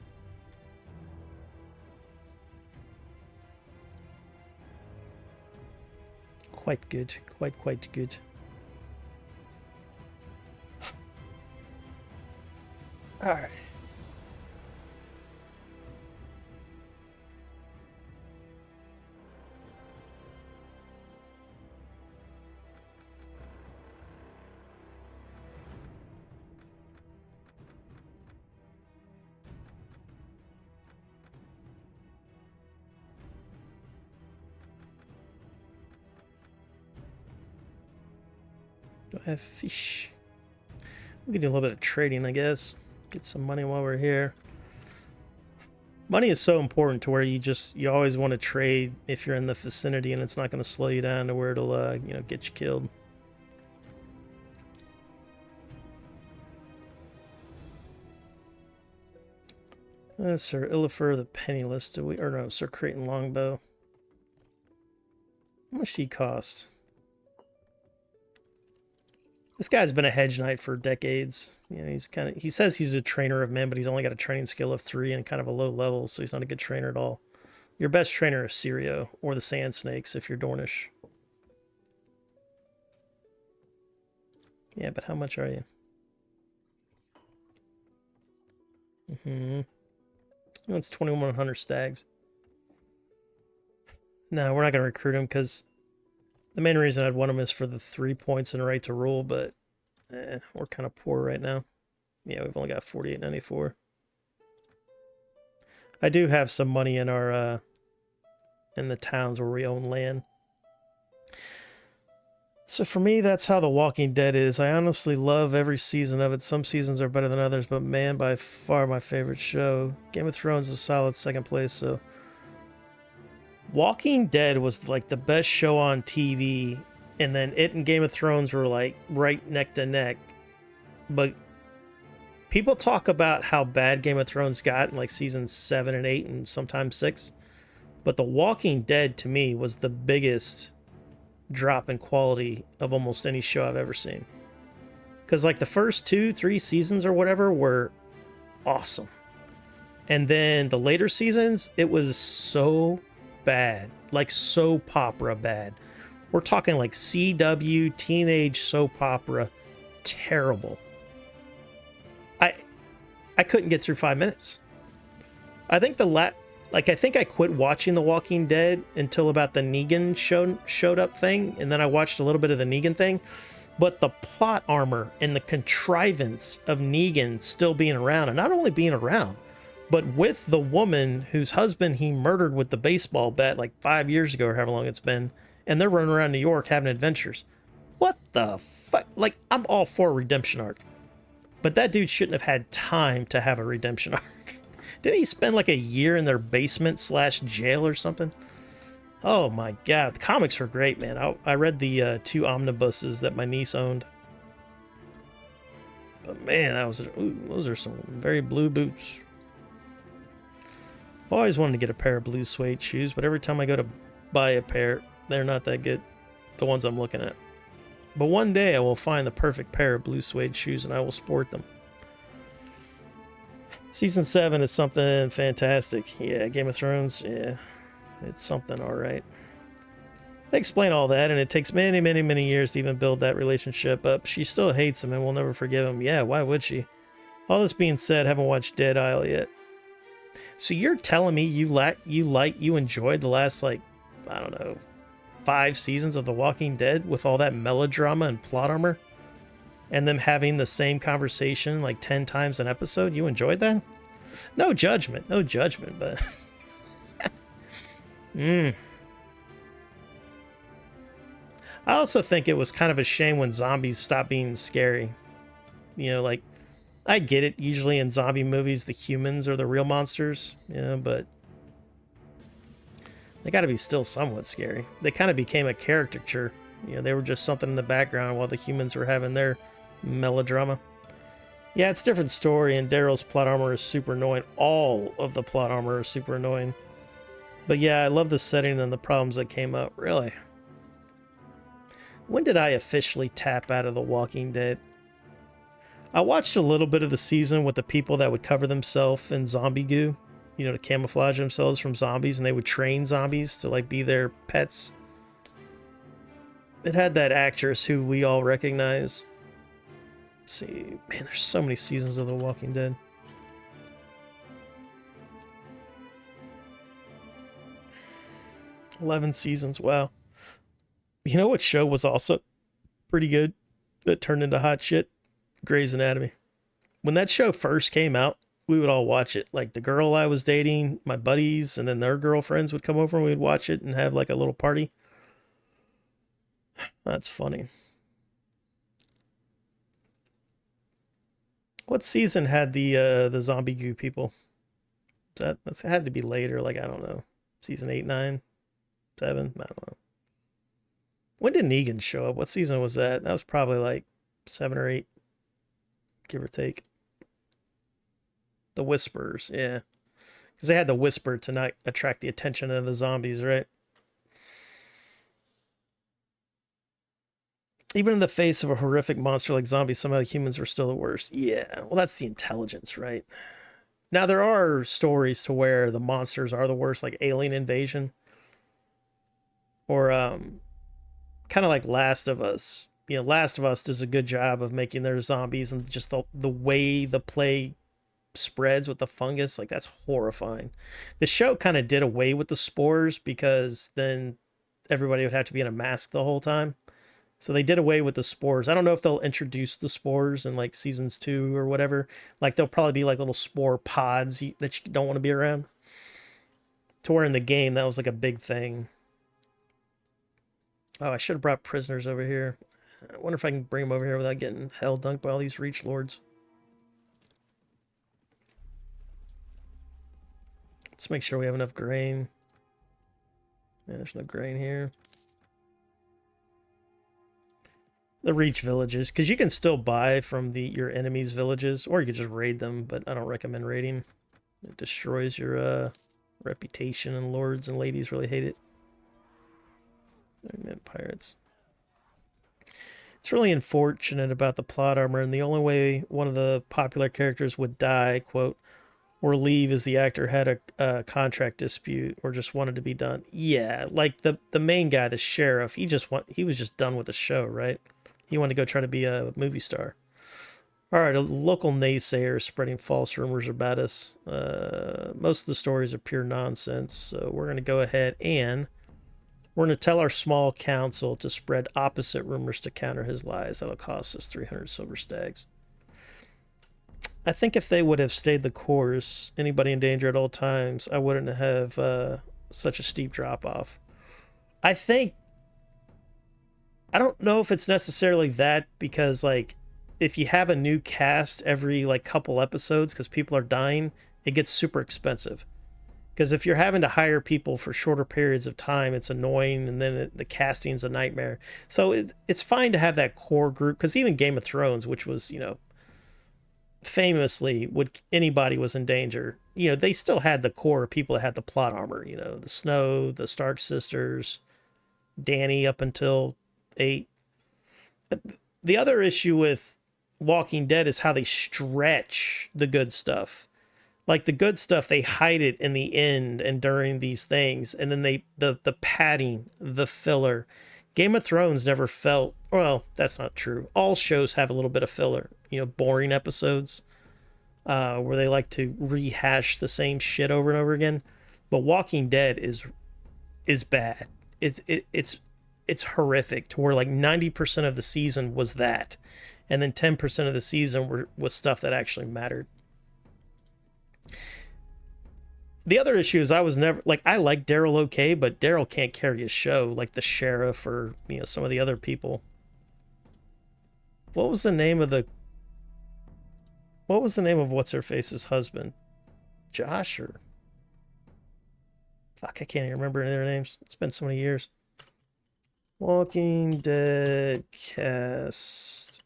Quite good. Quite good. All right. Do I have fish? We can do a little bit of trading, I guess. Get some money while we're here. Money is so important to where you always want to trade if you're in the vicinity and it's not going to slow you down to where it'll get you killed. Sir Illifur the Penniless, Sir Creighton Longbow. How much did he cost? This guy's been a hedge knight for decades. You know, he says he's a trainer of men, but he's only got a training skill of 3 and kind of a low level, so he's not a good trainer at all. Your best trainer is Sirio or the Sand Snakes if you're Dornish. Yeah, but how much are you? Oh, it's 2,100 stags. No, we're not going to recruit him because the main reason I'd want him is for the 3 points and right to rule, but we're kind of poor right now. Yeah, we've only got 48.94. I do have some money in our in the towns where we own land. So for me, that's how The Walking Dead is. I honestly love every season of it. Some seasons are better than others, but man, by far my favorite show. Game of Thrones is a solid second place, so Walking Dead was like the best show on TV, and then it and Game of Thrones were like right neck to neck. But people talk about how bad Game of Thrones got in like seasons 7 and 8 and sometimes 6. But The Walking Dead to me was the biggest drop in quality of almost any show I've ever seen. Because like the first 2-3 seasons or whatever were awesome. And then the later seasons, it was so bad, like soap opera bad. We're talking like CW teenage soap opera, terrible. I couldn't get through 5 minutes. I think I think I quit watching The Walking Dead until about the Negan showed up thing, and then I watched a little bit of the Negan thing. But the plot armor and the contrivance of Negan still being around, and not only being around, but with the woman whose husband he murdered with the baseball bat like 5 years ago or however long it's been, and they're running around New York having adventures. What the fuck? Like, I'm all for a redemption arc. But that dude shouldn't have had time to have a redemption arc. Didn't he spend like a year in their basement / jail or something? Oh my god, the comics are great, man. I read the 2 omnibuses that my niece owned. But man, those are some very blue boots. I've always wanted to get a pair of blue suede shoes, but every time I go to buy a pair, they're not that good. The ones I'm looking at. But one day I will find the perfect pair of blue suede shoes and I will sport them. Season 7 is something fantastic. Yeah, Game of Thrones, yeah, it's something all right. They explain all that, and it takes many, many, many years to even build that relationship up. She still hates him and will never forgive him. Yeah, why would she? All this being said, haven't watched Dead Isle yet. So you're telling me you enjoyed the last, like, I don't know, 5 seasons of The Walking Dead with all that melodrama and plot armor? And them having the same conversation like 10 times an episode? You enjoyed that? No judgment, but... I also think it was kind of a shame when zombies stopped being scary. You know, like, I get it. Usually in zombie movies, the humans are the real monsters. Yeah, but they got to be still somewhat scary. They kind of became a caricature. You know, they were just something in the background while the humans were having their melodrama. Yeah, it's a different story, and Daryl's plot armor is super annoying. All of the plot armor is super annoying. But yeah, I love the setting and the problems that came up. Really. When did I officially tap out of The Walking Dead? I watched a little bit of the season with the people that would cover themselves in zombie goo, you know, to camouflage themselves from zombies, and they would train zombies to like be their pets. It had that actress who we all recognize. Let's see, man, there's so many seasons of The Walking Dead. "11 seasons, wow. You know what show was also pretty good that turned into hot shit? Grey's Anatomy. When that show first came out, we would all watch it. Like the girl I was dating, my buddies, and then their girlfriends would come over and we'd watch it and have like a little party. That's funny. What season had the zombie goo people? That had to be later, like I don't know. Season 8, 9, 7, I don't know. When did Negan show up? What season was that? That was probably like 7 or 8, give or take. The Whisperers, yeah. Because they had the whisper to not attract the attention of the zombies, right? Even in the face of a horrific monster like zombies, somehow humans were still the worst. Yeah, well, that's the intelligence, right? Now, there are stories to where the monsters are the worst, like Alien Invasion. Or kind of like Last of Us. You know, Last of Us does a good job of making their zombies, and just the way the plague spreads with the fungus, like that's horrifying. The show kind of did away with the spores because then everybody would have to be in a mask the whole time. So they did away with the spores. I don't know if they'll introduce the spores in like seasons 2 or whatever. Like they'll probably be like little spore pods that you don't want to be around. To where in the game that was like a big thing. Oh, I should have brought prisoners over here. I wonder if I can bring them over here without getting hell dunked by all these reach lords. Let's make sure we have enough grain. Yeah, there's no grain here. The reach villages, because you can still buy from your enemies' villages, or you could just raid them, but I don't recommend raiding. It destroys your reputation, and lords and ladies really hate it. Pirates. It's really unfortunate about the plot armor, and the only way one of the popular characters would die, quote, or leave is the actor had a contract dispute or just wanted to be done. Yeah, like the main guy, the sheriff, he was just done with the show, right? He wanted to go try to be a movie star. All right, a local naysayer spreading false rumors about us. Most of the stories are pure nonsense, so we're going to go ahead and we're going to tell our small council to spread opposite rumors to counter his lies. That'll cost us 300 silver stags. I think if they would have stayed the course, anybody in danger at all times, I wouldn't have such a steep drop-off. I don't know if it's necessarily that, because like if you have a new cast every like couple episodes because people are dying, it gets super expensive. Because if you're having to hire people for shorter periods of time, it's annoying, and then the casting's a nightmare. So it's fine to have that core group, because even Game of Thrones, which was, you know, famously, when anybody was in danger, you know, they still had the core of people that had the plot armor, you know, the Snow, the Stark sisters, Dany up until 8. The other issue with Walking Dead is how they stretch the good stuff. Like the good stuff, they hide it in the end and during these things, and then the padding, the filler. Game of Thrones never felt, well, that's not true. All shows have a little bit of filler, you know, boring episodes where they like to rehash the same shit over and over again. But Walking Dead is bad. It's horrific, to where like 90% of the season was that, and then 10% of the season was stuff that actually mattered. The other issue is I was never like, I like Daryl okay, but Daryl can't carry a show like the sheriff or, you know, some of the other people. What was the name of the what was the name of what's her face's husband? Josh or fuck, I can't even remember any of their names. It's been so many years. Walking Dead cast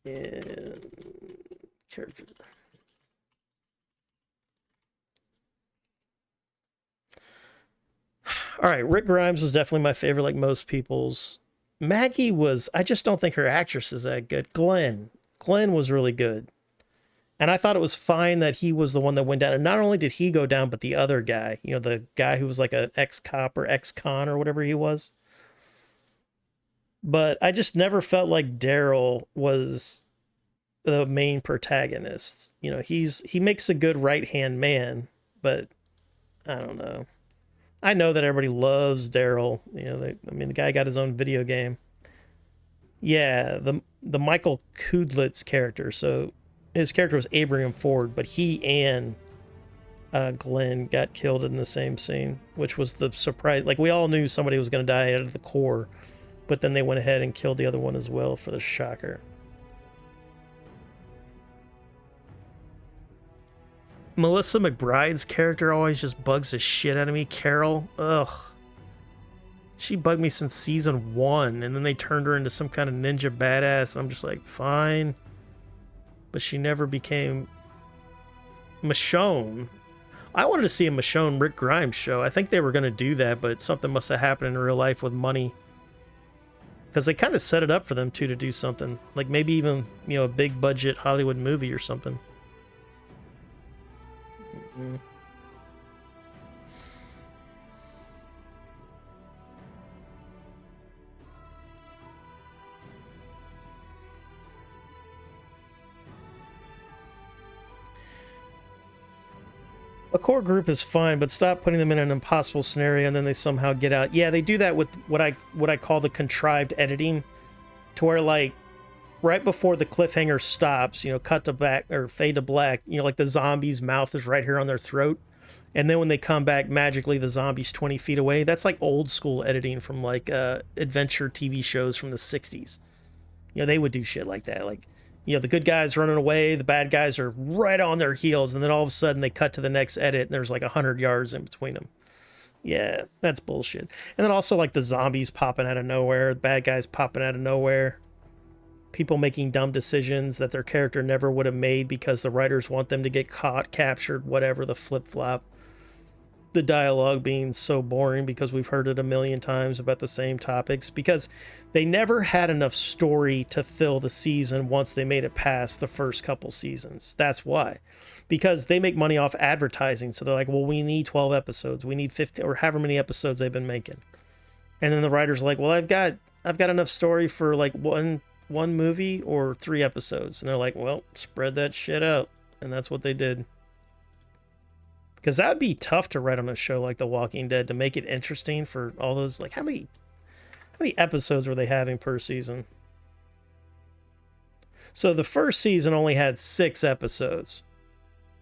and character. All right, Rick Grimes was definitely my favorite, like most people's. Maggie was, I just don't think her actress is that good. Glenn was really good. And I thought it was fine that he was the one that went down. And not only did he go down, but the other guy, you know, the guy who was like an ex-cop or ex-con or whatever he was. But I just never felt like Daryl was the main protagonist. You know, he makes a good right-hand man, but I don't know. I know that everybody loves Daryl. You know, the guy got his own video game. Yeah, the Michael Kudlitz character. So his character was Abraham Ford, but he and Glenn got killed in the same scene, which was the surprise. Like, we all knew somebody was going to die out of the core, but then they went ahead and killed the other one as well for the shocker. Melissa McBride's character always just bugs the shit out of me. Carol, ugh. She bugged me since season 1, and then they turned her into some kind of ninja badass. I'm just like, fine. But she never became Michonne. I wanted to see a Michonne Rick Grimes show. I think they were going to do that, but something must have happened in real life with money. Because they kind of set it up for them, too, to do something. Like maybe even, you know, a big budget Hollywood movie or something. Mm-hmm. A core group is fine, but stop putting them in an impossible scenario and then they somehow get out. Yeah, they do that with what I call the contrived editing, to where like right before the cliffhanger stops, you know, cut to back or fade to black, you know, like the zombie's mouth is right here on their throat. And then when they come back, magically the zombie's 20 feet away. That's like old school editing from like adventure TV shows from the 60s. You know, they would do shit like that. Like, you know, the good guys running away, the bad guys are right on their heels, and then all of a sudden they cut to the next edit and there's like 100 yards in between them. Yeah, that's bullshit. And then also like the zombies popping out of nowhere, the bad guys popping out of nowhere. People making dumb decisions that their character never would have made because the writers want them to get caught, captured, whatever, the flip-flop. The dialogue being so boring because we've heard it a million times about the same topics, because they never had enough story to fill the season once they made it past the first couple seasons. That's why. Because they make money off advertising. So they're like, well, we need 12 episodes. We need 50 or however many episodes they've been making. And then the writer's like, well, I've got enough story for like one movie or 3 episodes. And they're like, well, spread that shit out. And that's what they did. Because that would be tough to write on a show like The Walking Dead, to make it interesting for all those, like, how many episodes were they having per season? So the first season only had 6 episodes.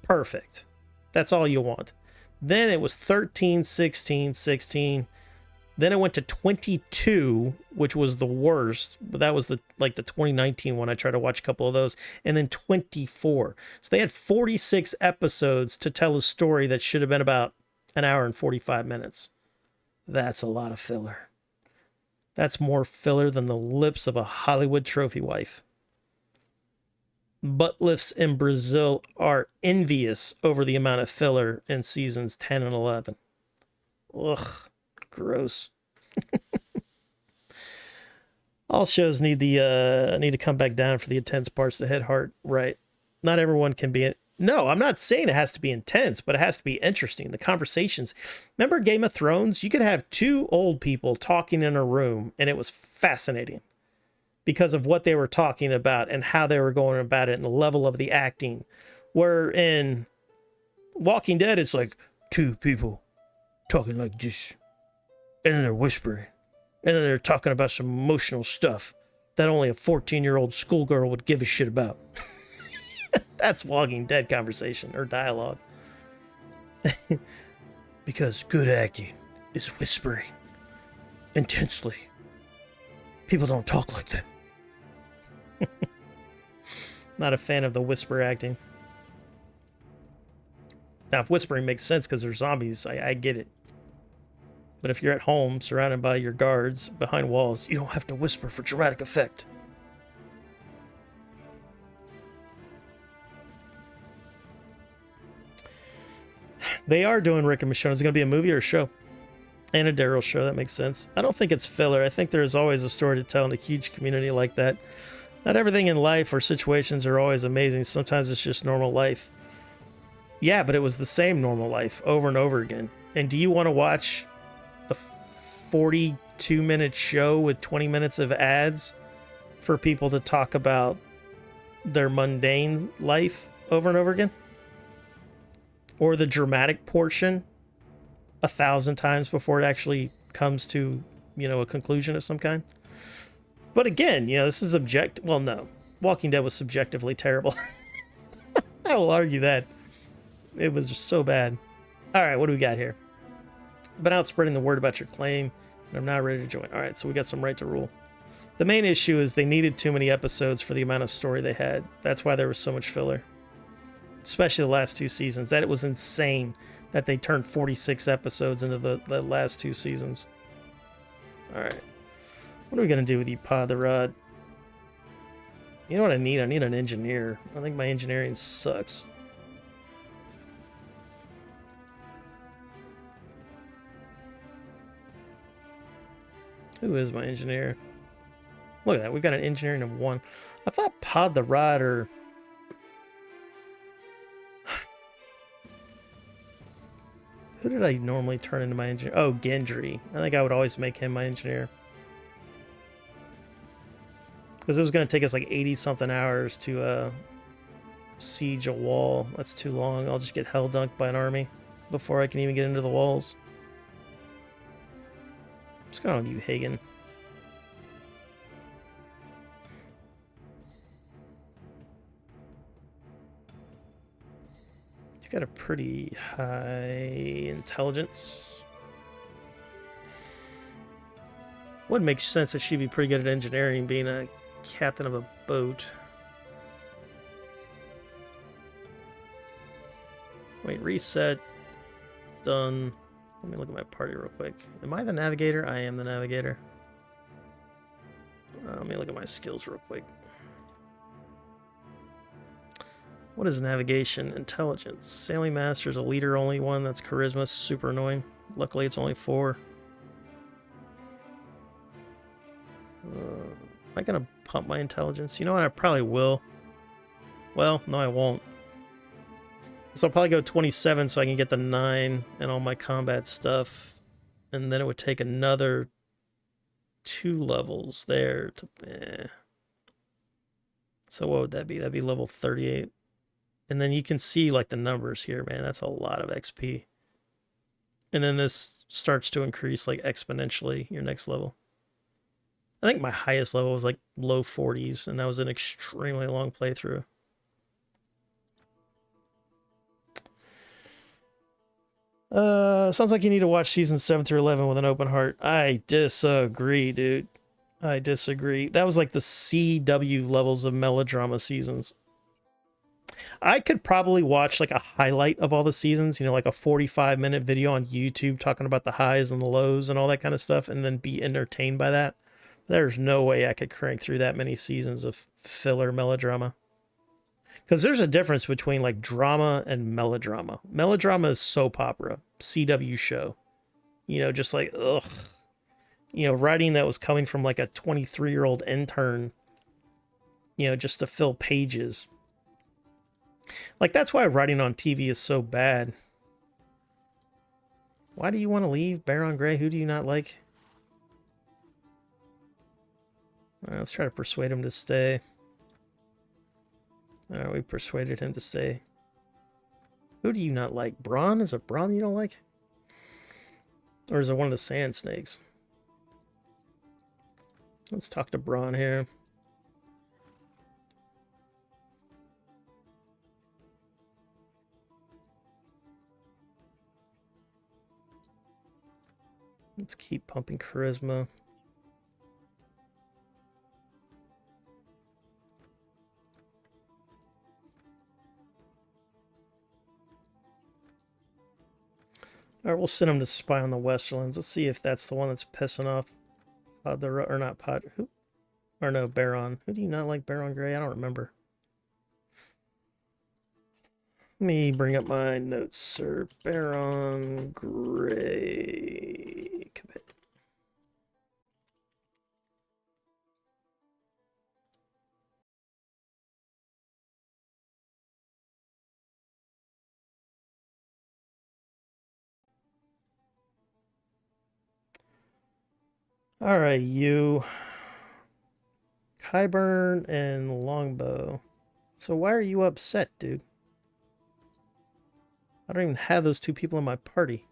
Perfect. That's all you want. Then it was 13, 16, 16. Then it went to 22, which was the worst. But that was the 2019 one. I tried to watch a couple of those. And then 24. So they had 46 episodes to tell a story that should have been about an hour and 45 minutes. That's a lot of filler. That's more filler than the lips of a Hollywood trophy wife. Butt lifts in Brazil are envious over the amount of filler in seasons 10 and 11. Ugh. Gross. All shows need to come back down for the intense parts to hit hard, right? Not everyone can be No, I'm not saying it has to be intense, but it has to be interesting. The conversations. Remember Game of Thrones? You could have 2 old people talking in a room, and it was fascinating because of what they were talking about and how they were going about it and the level of the acting. Where in Walking Dead, it's like 2 people talking like this. And then they're whispering. And then they're talking about some emotional stuff that only a 14-year-old schoolgirl would give a shit about. That's Walking Dead conversation or dialogue. Because good acting is whispering intensely. People don't talk like that. Not a fan of the whisper acting. Now, if whispering makes sense because they're zombies, I get it. But if you're at home, surrounded by your guards, behind walls, you don't have to whisper for dramatic effect. They are doing Rick and Michonne. Is it going to be a movie or a show? And a Daryl show, that makes sense. I don't think it's filler. I think there's always a story to tell in a huge community like that. Not everything in life or situations are always amazing. Sometimes it's just normal life. Yeah, but it was the same normal life over and over again. And do you want to watch a 42-minute show with 20 minutes of ads for people to talk about their mundane life over and over again? Or the dramatic portion 1,000 times before it actually comes to, a conclusion of some kind? But again, this is well, no. Walking Dead was subjectively terrible. I will argue that. It was just so bad. All right, what do we got here? I've been out spreading the word about your claim, and I'm not ready to join. All right, so we got some right to rule. The main issue is they needed too many episodes for the amount of story they had. That's why there was so much filler. Especially the last 2 seasons. That it was insane that they turned 46 episodes into the last 2 seasons. All right. What are we going to do with you, Pod the Rod? You know what I need? I need an engineer. I think my engineering sucks. Who is my engineer? Look at that. We've got an engineering of 1. I thought Pod the Rod or... Who did I normally turn into my engineer? Oh, Gendry. I think I would always make him my engineer. Because it was going to take us like 80-something hours to siege a wall. That's too long. I'll just get hell dunked by an army before I can even get into the walls. What's going on with you, Hagen? You've got a pretty high intelligence. Would make sense that she'd be pretty good at engineering, being a captain of a boat. Wait, reset. Done. Let me look at my party real quick. Am I the navigator? I am the navigator. Let me look at my skills real quick. What is navigation? Intelligence. Sailing master is a leader only one. That's charisma. Super annoying. Luckily, it's only 4. Am I going to pump my intelligence? You know what? I probably will. Well, no, I won't. So I'll probably go 27 so I can get the 9 and all my combat stuff. And then it would take another 2 levels there to... So what would that be? That'd be level 38. And then you can see like the numbers here, man. That's a lot of XP. And then this starts to increase like exponentially your next level. I think my highest level was like low 40s, and that was an extremely long playthrough. Sounds like you need to watch seasons 7 through 11 with an open heart. I disagree, dude. I disagree. That was like the CW levels of melodrama seasons. I could probably watch like a highlight of all the seasons, like a 45-minute video on YouTube talking about the highs and the lows and all that kind of stuff, and then be entertained by that. There's no way I could crank through that many seasons of filler melodrama. Because there's a difference between like drama and melodrama. Melodrama is soap opera, CW show. Just like, ugh. Writing that was coming from like a 23-year-old intern, just to fill pages. Like, that's why writing on TV is so bad. Why do you want to leave, Baron Grey? Who do you not like? All right, let's try to persuade him to stay. All right, we persuaded him to stay. Who do you not like? Braun? Is it Braun you don't like? Or is it one of the sand snakes? Let's talk to Braun here. Let's keep pumping charisma. Alright, we'll send him to spy on the Westerlands. Let's see if that's the one that's pissing off or not Pod. Who? Or no, Baron. Who do you not like, Baron Grey? I don't remember. Let me bring up my notes, sir. Baron Grey. Commit. All right, you. Kyburn and Longbow. So why are you upset, dude? I don't even have those two people in my party.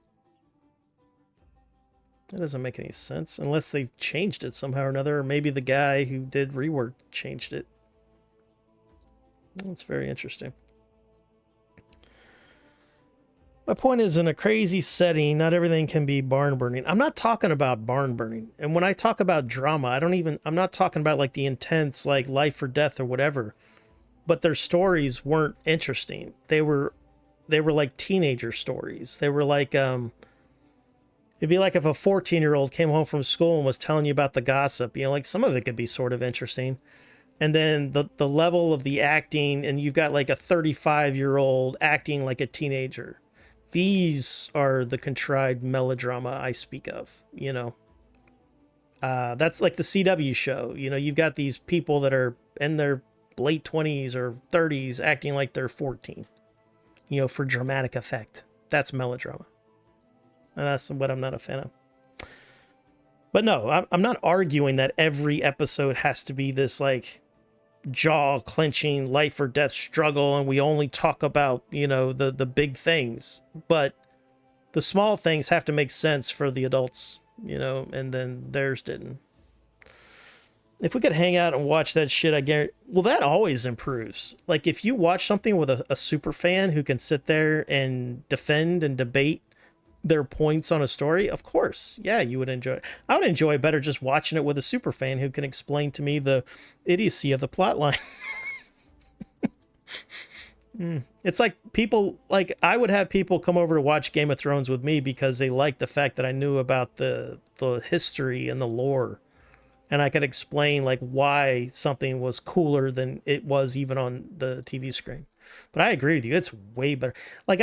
That doesn't make any sense. Unless they've changed it somehow or another. Or maybe the guy who did Reworked changed it. That's very interesting. My point is, in a crazy setting, not everything can be barn burning. I'm not talking about barn burning. And when I talk about drama, I'm not talking about like the intense, like life or death or whatever. But their stories weren't interesting. They were like teenager stories. They were like, it'd be like if a 14-year-old came home from school and was telling you about the gossip, you know, like some of it could be sort of interesting. And then the level of the acting, and you've got like a 35-year-old acting like a teenager. These are the contrived melodrama I speak of, you know. That's like the CW show. You know, you've got these people that are in their late 20s or 30s acting like they're 14, you know, for dramatic effect. That's melodrama. And that's what I'm not a fan of. But no, I'm not arguing that every episode has to be this like jaw clenching life or death struggle and we only talk about, you know, the big things. But the small things have to make sense for the adults, you know, and then theirs didn't. If we could hang out and watch that shit, I guarantee, well, that always improves. Like if you watch something with a super fan who can sit there and defend and debate their points on a story, of course, yeah, you would enjoy it. I would enjoy better just watching it with a super fan who can explain to me the idiocy of the plot line. It's like people, like I would have people come over to watch Game of Thrones with me because they liked the fact that I knew about the history and the lore, and I could explain like why something was cooler than it was even on the TV screen. But I agree with you, it's way better. Like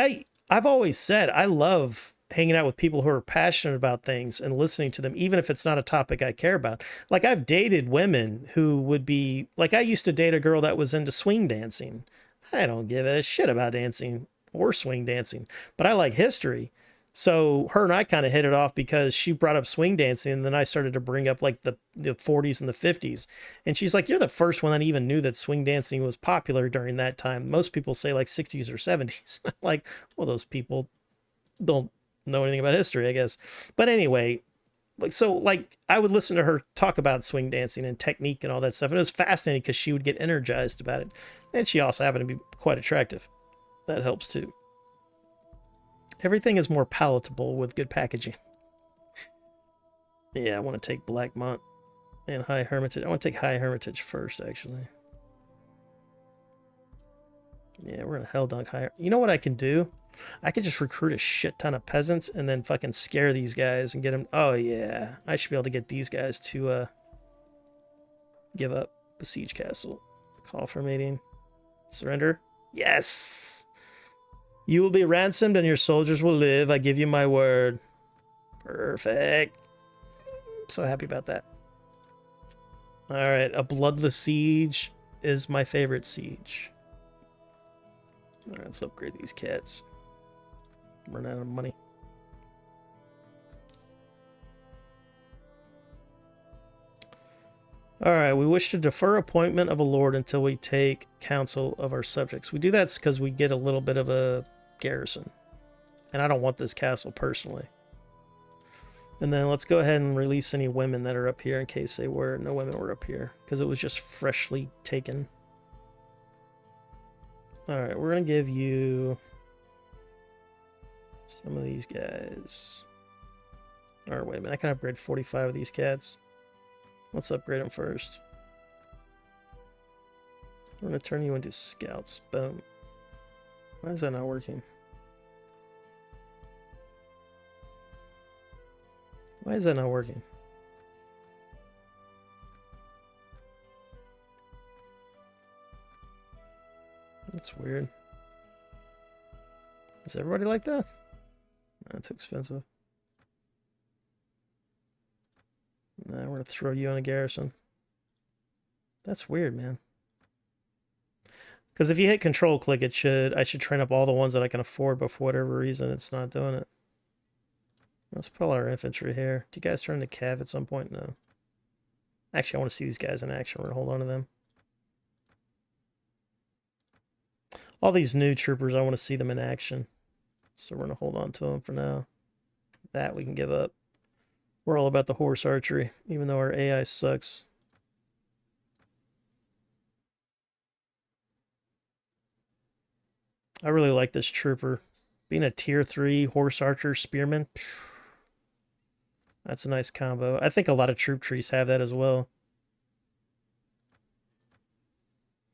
I've always said I love hanging out with people who are passionate about things and listening to them, even if it's not a topic I care about. Like I've dated women who would be like, I used to date a girl that was into swing dancing. I don't give a shit about dancing or swing dancing, but I like history. So her and I kind of hit it off because she brought up swing dancing, and then I started to bring up like the 40s and the 50s. And she's like, you're the first one that even knew that swing dancing was popular during that time. Most people say like 60s or 70s. I'm like, well, those people don't know anything about history, I guess. But anyway, like so like I would listen to her talk about swing dancing and technique and all that stuff, and it was fascinating because she would get energized about it, and she also happened to be quite attractive. That helps too. Everything is more palatable with good packaging. Yeah, I want to take Blackmont and High Hermitage. I want to take High Hermitage first, actually. Yeah, we're gonna hell dunk High. You know what I can do? I could just recruit a shit ton of peasants and then fucking scare these guys and get them. Oh yeah, I should be able to get these guys to give up. Besiege castle. Call for meeting. Surrender. Yes. You will be ransomed and your soldiers will live. I give you my word. Perfect. I'm so happy about that. All right, a bloodless siege is my favorite siege. All right, let's upgrade these cats. I'm running out of money. All right, we wish to defer appointment of a lord until we take counsel of our subjects. We do that because we get a little bit of a garrison, and I don't want this castle personally. And then let's go ahead and release any women that are up here in case they were. No women were up here because it was just freshly taken. All right, we're going to give you some of these guys. Or wait a minute, I can upgrade 45 of these cats. Let's upgrade them first. We're going to turn you into scouts. Boom. Why is that not working? Why is that not working? That's weird. Is everybody like that? That's expensive. Nah, we're gonna throw you on a garrison. That's weird, man. Because if you hit control click, I should train up all the ones that I can afford, but for whatever reason, it's not doing it. Let's pull our infantry here. Do you guys turn to cav at some point? No. Actually, I want to see these guys in action. We're gonna hold on to them. All these new troopers, I want to see them in action. So we're gonna hold on to them for now. That we can give up. We're all about the horse archery, even though our AI sucks. I really like this trooper. Being a tier 3 horse archer spearman. That's a nice combo. I think a lot of troop trees have that as well.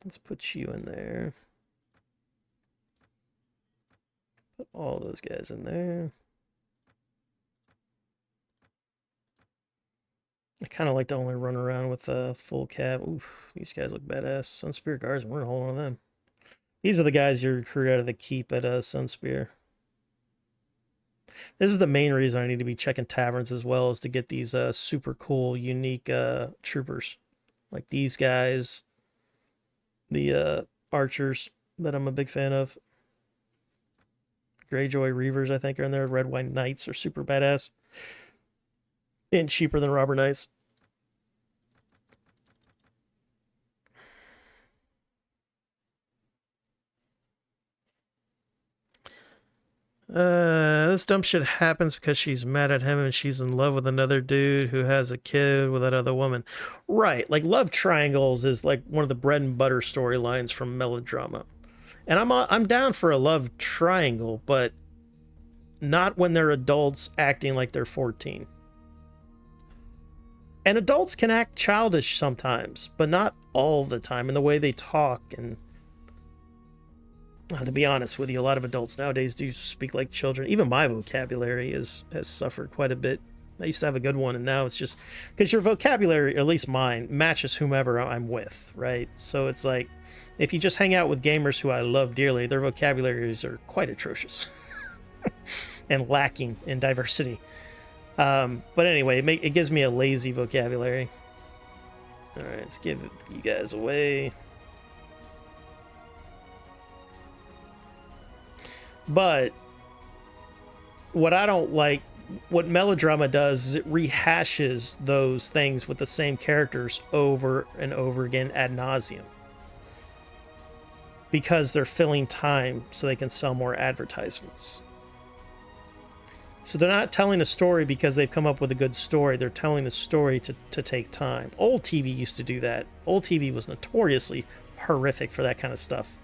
Let's put you in there. Put all those guys in there. I kind of like to only run around with a full cab. Oof, these guys look badass. Sunspear Guards, we're holding on to them. These are the guys you recruit out of the keep at Sunspear. This is the main reason I need to be checking taverns as well, is to get these super cool, unique troopers. Like these guys. The archers that I'm a big fan of. Greyjoy Reavers, I think, are in there. Red White Knights are super badass. And cheaper than Robber Knights. This dumb shit happens because she's mad at him and she's in love with another dude who has a kid with that other woman. Right, like love triangles is like one of the bread and butter storylines from melodrama. And I'm down for a love triangle, but not when they're adults acting like they're 14. And adults can act childish sometimes, but not all the time in the way they talk. And to be honest with you, a lot of adults nowadays do speak like children. Even my vocabulary has suffered quite a bit. I used to have a good one, and now it's just because your vocabulary, or at least mine, matches whomever I'm with, right? So it's like, if you just hang out with gamers who I love dearly, their vocabularies are quite atrocious and lacking in diversity. But anyway, it gives me a lazy vocabulary. All right, let's give you guys away. But what I don't like, what melodrama does is it rehashes those things with the same characters over and over again ad nauseum. Because they're filling time so they can sell more advertisements. So they're not telling a story because they've come up with a good story. They're telling a story to take time. Old TV used to do that. Old TV was notoriously horrific for that kind of stuff.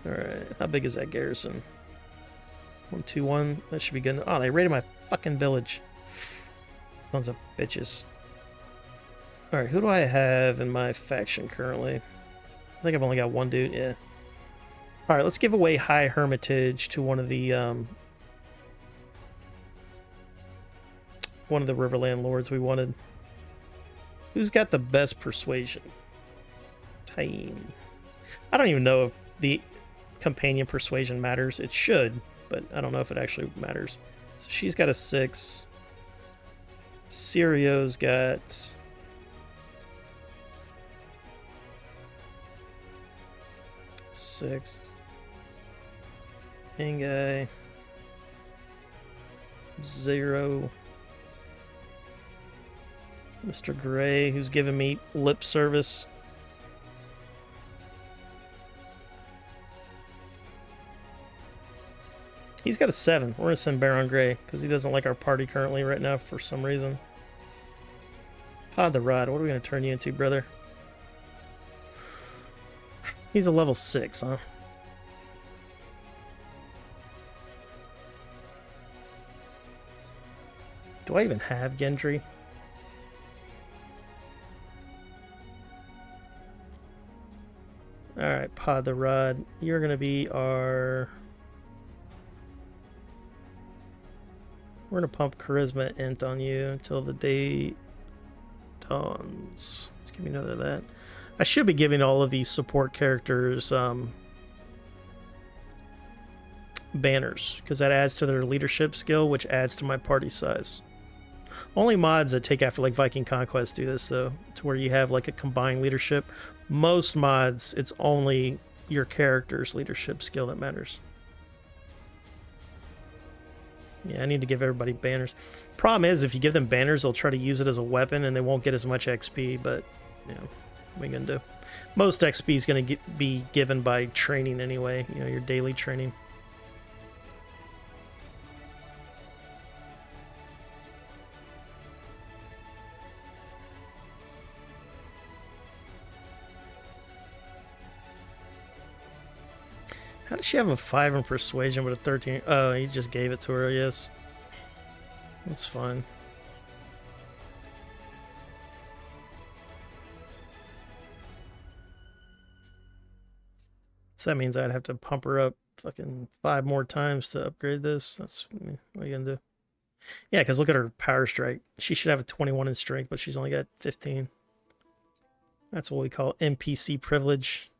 Alright, how big is that garrison? 121. That should be good. Oh, they raided my fucking village. Sons of bitches. Alright, who do I have in my faction currently? I think I've only got one dude, yeah. Alright, let's give away High Hermitage to one of the Riverland Lords we wanted. Who's got the best persuasion? Time. I don't even know if the companion persuasion matters. It should, but I don't know if it actually matters. So she's got a 6. Sirio's got 6. Ingai 0. Mr. Gray, who's giving me lip service. He's got a 7. We're going to send Baron Gray because he doesn't like our party currently right now for some reason. Pod the Rod, what are we going to turn you into, brother? He's a level 6, huh? Do I even have Gendry? All right, Pod the Rod. You're gonna be our. We're gonna pump charisma int on you until the day dawns. Let's give me another of that. I should be giving all of these support characters banners because that adds to their leadership skill, which adds to my party size. Only mods that take after like Viking Conquest do this though, to where you have like a combined leadership. Most mods, it's only your character's leadership skill that matters. Yeah, I need to give everybody banners. Problem is, if you give them banners, they'll try to use it as a weapon and they won't get as much XP, but, you know, what are you going to do? Most XP is going to be given by training anyway, you know, your daily training. How does she have a 5 in persuasion but a 13? Oh, he just gave it to her, yes. That's fine. So that means I'd have to pump her up fucking 5 more times to upgrade this. That's what are you gonna do? Yeah, because look at her power strike. She should have a 21 in strength, but she's only got 15. That's what we call NPC privilege.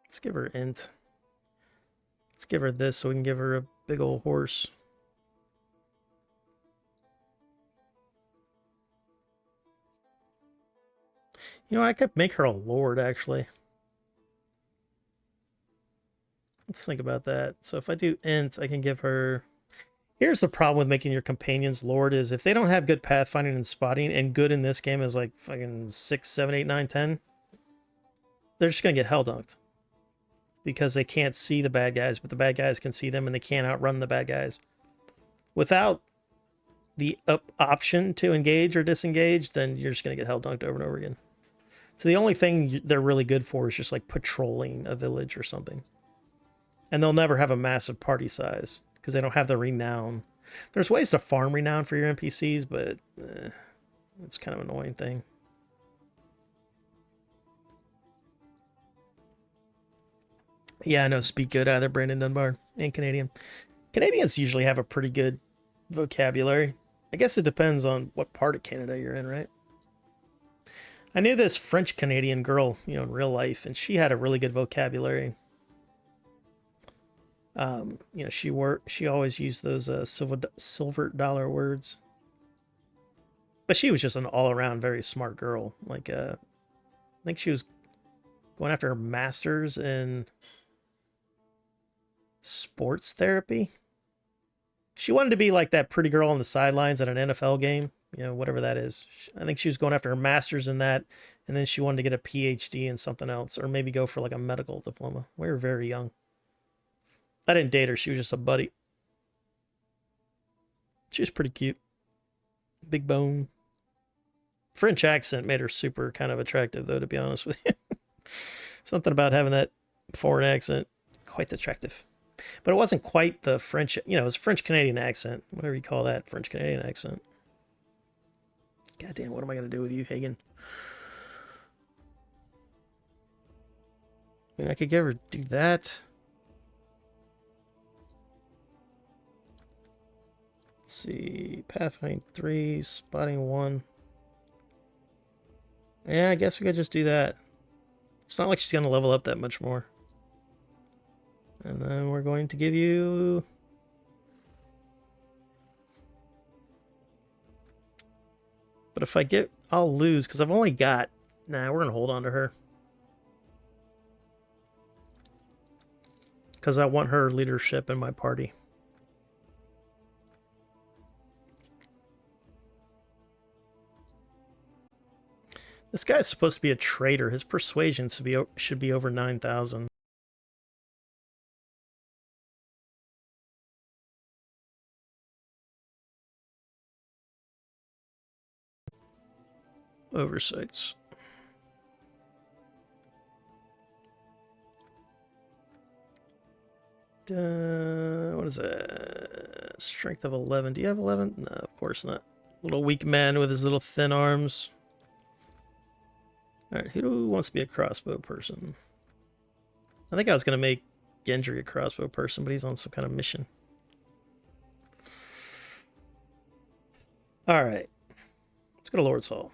Let's give her int. Let's give her this so we can give her a big old horse. You know, I could make her a lord, actually. Let's think about that. So if I do int, I can give her... Here's the problem with making your companions lord is if they don't have good pathfinding and spotting, and good in this game is like fucking 6, 7, 8, 9, 10, they're just going to get hell dunked. Because they can't see the bad guys, but the bad guys can see them and they can't outrun the bad guys. Without the option to engage or disengage, then you're just going to get hell dunked over and over again. So the only thing they're really good for is just like patrolling a village or something. And they'll never have a massive party size because they don't have the renown. There's ways to farm renown for your NPCs, but it's kind of an annoying thing. Yeah, I know speak good either, Brandon Dunbar and Canadian. Canadians usually have a pretty good vocabulary. I guess it depends on what part of Canada you're in, right? I knew this French-Canadian girl, you know, in real life, and she had a really good vocabulary. You know, she always used those silver dollar words. But she was just an all-around very smart girl. Like, I think she was going after her master's in sports therapy. She wanted to be like that pretty girl on the sidelines at an NFL game, you know, whatever that is. I think she was going after her master's in that, and then she wanted to get a PhD in something else, or maybe go for like a medical diploma. We were very young. I didn't date her. She was just a buddy. She was pretty cute. Big bone. French accent made her super kind of attractive, though, to be honest with you. Something about having that foreign accent, quite attractive. But it wasn't quite the French, you know, it was French-Canadian accent. Whatever you call that, French-Canadian accent. Goddamn, what am I going to do with you, Hagen? I mean, I could give her do that. Let's see, Pathfinder 3, Spotting 1. Yeah, I guess we could just do that. It's not like she's going to level up that much more. And then we're going to give you... But if I get... I'll lose, because I've only got... Nah, we're going to hold on to her. Because I want her leadership in my party. This guy's supposed to be a traitor. His persuasion should be over 9,000. Oversights. What is that? Strength of 11. Do you have 11? No, of course not. Little weak man with his little thin arms. All right, who wants to be a crossbow person? I think I was going to make Gendry a crossbow person, but he's on some kind of mission. All right. Let's go to Lord's Hall.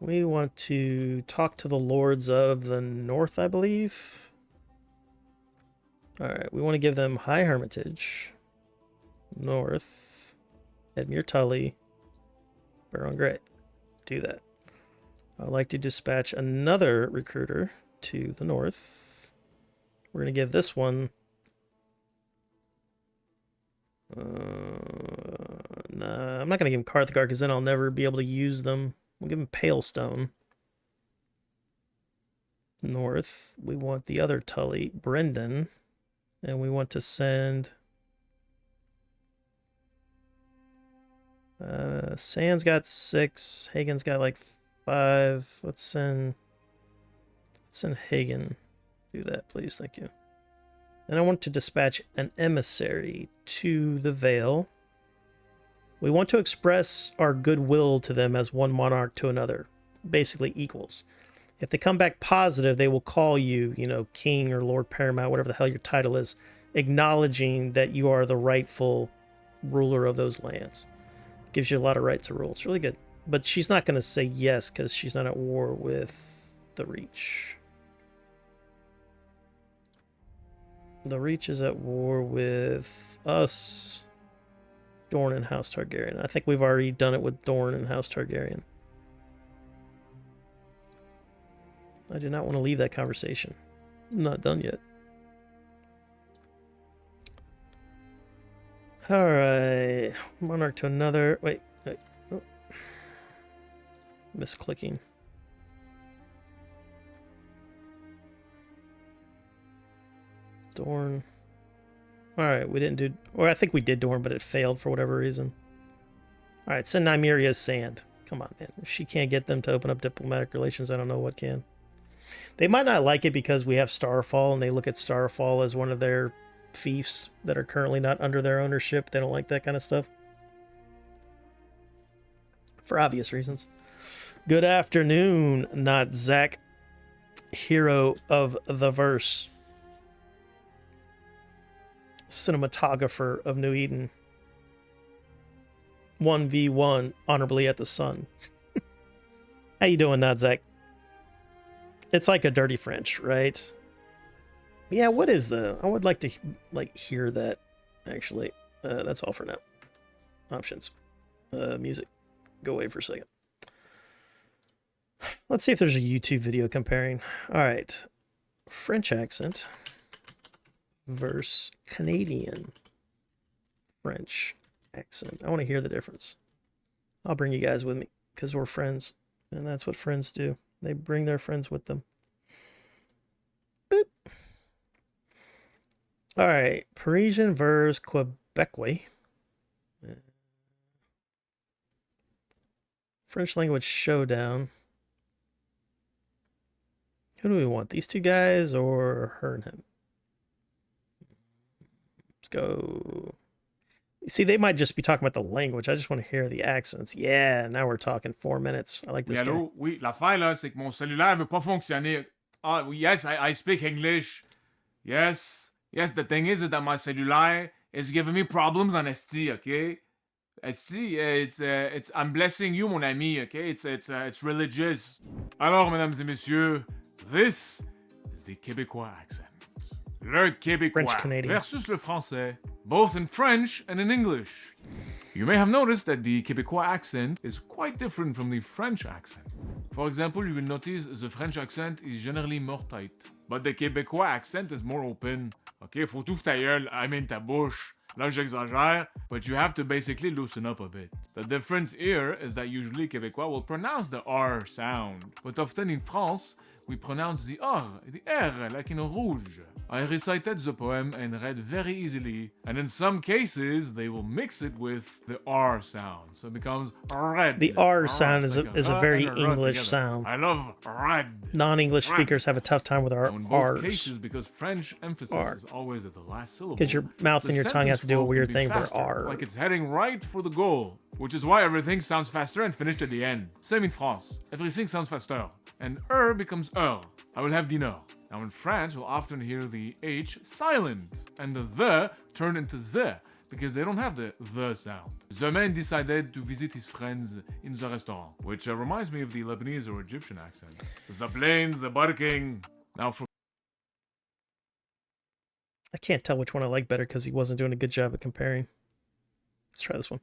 We want to talk to the Lords of the North, I believe. All right. We want to give them High Hermitage, North, Edmure Tully, Baron Grey. Do that. I'd like to dispatch another recruiter to the north. We're going to give this one... nah, I'm not going to give him Carthagard because then I'll never be able to use them. We'll give him Palestone. North. We want the other Tully, Brendan. And we want to send... Sand's got 6. Hagen's got like 5. Let's send Hagen. Do that, please. Thank you. And I want to dispatch an emissary to the Vale. We want to express our goodwill to them as one monarch to another. Basically equals. If they come back positive, they will call you, King or Lord Paramount, whatever the hell your title is, acknowledging that you are the rightful ruler of those lands. Gives you a lot of right to rule. It's really good. But she's not going to say yes because she's not at war with the Reach. The Reach is at war with us, Dorne and House Targaryen. I think we've already done it with Dorne and House Targaryen. I do not want to leave that conversation. I'm not done yet. Alright. Monarch to another. Wait. Oh. Misclicking. Dorne. Alright, we didn't do... Or I think we did Dorne, but it failed for whatever reason. Alright, send Nymeria Sand. Come on, man. If she can't get them to open up diplomatic relations, I don't know what can. They might not like it because we have Starfall, and they look at Starfall as one of their fiefs that are currently not under their ownership. They don't like that kind of stuff. For obvious reasons. Good afternoon, not Zach, hero of the verse. Cinematographer of New Eden. 1v1 honorably at the sun. How you doing, not Zach? It's like a dirty French, right? Yeah, what is the... I would like to hear that, actually. That's all for now. Options. Music. Go away for a second. Let's see if there's a YouTube video comparing. All right. French accent versus Canadian French accent. I want to hear the difference. I'll bring you guys with me because we're friends. And that's what friends do. They bring their friends with them. Boop. All right, Parisian versus Quebecois. French language showdown. Who do we want? These two guys or her and him? Let's go. See, they might just be talking about the language. I just want to hear the accents. Yeah, now we're talking 4 minutes. I like this guy. Allô? Oui, l'affaire là, c'est que mon cellulaire veut pas fonctionner. Ah, yes, I speak English. Yes, the thing is that my cellular is giving me problems on ST, okay? ST, I'm blessing you, mon ami, okay? It's religious. Alors, mesdames et messieurs, this is the Québécois accent. Le Québécois versus le français, both in French and in English. You may have noticed that the Québécois accent is quite different from the French accent. For example, you will notice the French accent is generally more tight, but the Québécois accent is more open. Okay, faut tout ta gueule, I mean ta bouche. Là, j'exagère, but you have to basically loosen up a bit. The difference here is that usually Québécois will pronounce the R sound, but often in France, we pronounce the R, the R, like in rouge. I recited the poem and read very easily, and in some cases, they will mix it with the R sound, so it becomes red. The R sound is a very English sound. I love red. Non-English speakers have a tough time with our in both R's. cases, because French emphasis is always at the last syllable. Because your mouth and your tongue have to do a weird thing for R. Like it's heading right for the goal. which is why everything sounds faster and finished at the end. Same in France. Everything sounds faster. And becomes I will have dinner. Now in France, you'll often hear the H silent and the turn into the because they don't have the sound. The man decided to visit his friends in the restaurant, which reminds me of the Lebanese or Egyptian accent. The planes, the barking. Now for I can't tell which one I like better because he wasn't doing a good job at comparing. Let's try this one.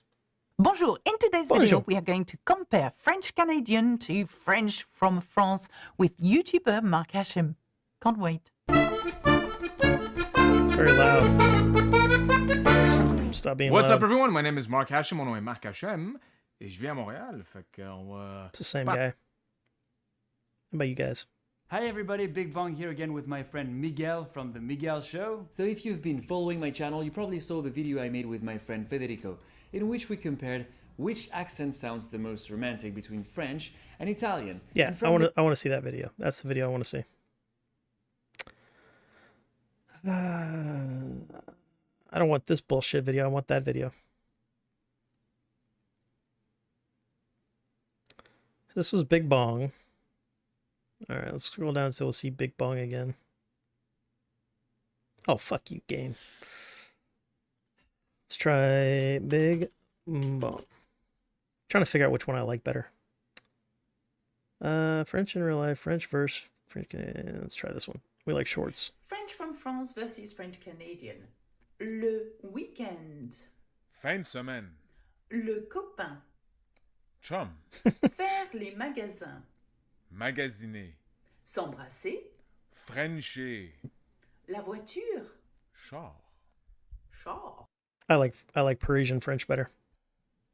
Bonjour. In today's video, we are going to compare French Canadian to French from France with YouTuber Mark Hashim. Can't wait. It's very loud. Stop being What's loud. up, everyone? My name is Mark Hashim. Mon nom est Mark Hashim. Et je vis à Montréal. Fait que on va... It's the same guy. How about you guys? Hi everybody, Big Bong here again with my friend Miguel from The Miguel Show. So if you've been following my channel, you probably saw the video I made with my friend Federico, in which we compared which accent sounds the most romantic between French and Italian. Yeah, and I want to see that video. That's the video I want to see. I don't want this bullshit video. I want that video. This was Big Bong. All right, let's scroll down so we'll see Big Bong again. Oh, fuck you, game. Let's try Big Bong. Trying to figure out which one I like better. French in real life, French verse, French. Let's try this one. We like shorts. French from France versus French Canadian. Le week-end. Fin de semaine. Le copain. Chum. Faire les magasins. Magasiner. S'embrasser. Frencher. La voiture. Char. Char. I like Parisian French better.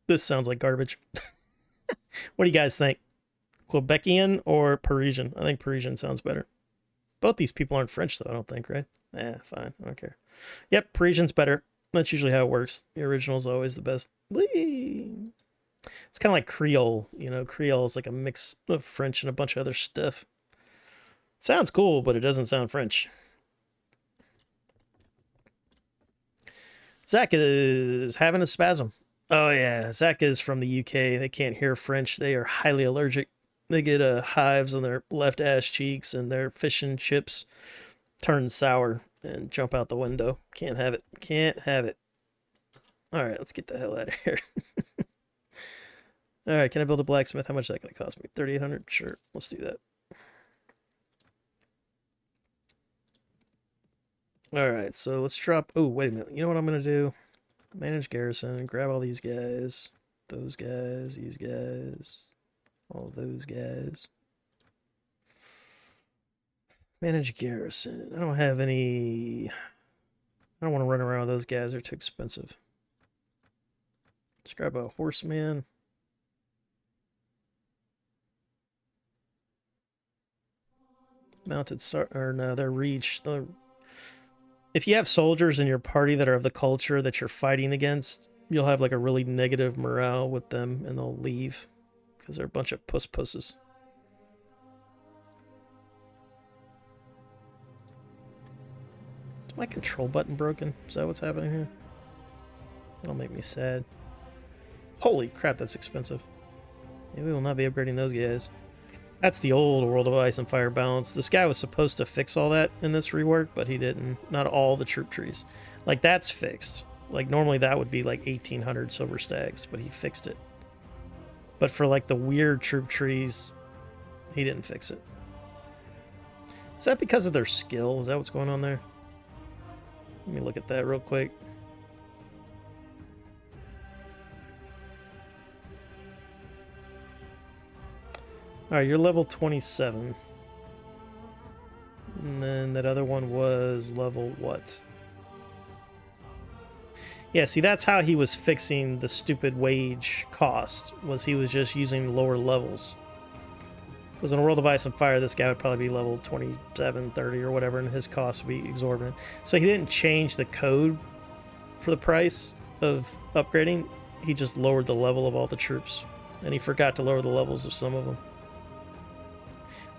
This sounds like garbage. What do you guys think? Quebecian or Parisian? I think Parisian sounds better. Both these people aren't French though, I don't think, right? Fine. I don't care. Yep, Parisian's better. That's usually how it works. The original is always the best. Whee! It's kind of like Creole. You know, Creole is like a mix of French and a bunch of other stuff. It sounds cool, but it doesn't sound French. Zach is having a spasm. Oh yeah, Zach is from the UK. They can't hear French. They are highly allergic. They get hives on their left ass cheeks, and their fish and chips turn sour and jump out the window. Can't have it. Can't have it. All right, let's get the hell out of here. All right, can I build a blacksmith? How much is that going to cost me? 3,800? Sure, let's do that. All right, so let's drop... Oh, wait a minute. You know what I'm going to do? Manage garrison. Grab all these guys. Those guys. These guys. All those guys. Manage garrison. I don't have any... I don't want to run around with those guys. They're too expensive. Let's grab a horseman. Mounted... Or no, they're reach. If you have soldiers in your party that are of the culture that you're fighting against, you'll have like a really negative morale with them and they'll leave because they're a bunch of pusses. Is my control button broken? Is that what's happening here? That'll make me sad. Holy crap, that's expensive. Yeah, we will not be upgrading those guys. That's the old World of Ice and Fire balance. This guy was supposed to fix all that in this rework, but he didn't. Not all the troop trees. Like, that's fixed. Like, normally that would be like 1,800 silver stags, but he fixed it. But for like the weird troop trees, he didn't fix it. Is that because of their skill? Is that what's going on there? Let me look at that real quick. Alright, you're level 27. And then that other one was level what? Yeah, see, that's how he was fixing the stupid wage cost, was he was just using lower levels. Because in a World of Ice and Fire, this guy would probably be level 27, 30 or whatever, and his cost would be exorbitant. So he didn't change the code for the price of upgrading. He just lowered the level of all the troops. And he forgot to lower the levels of some of them.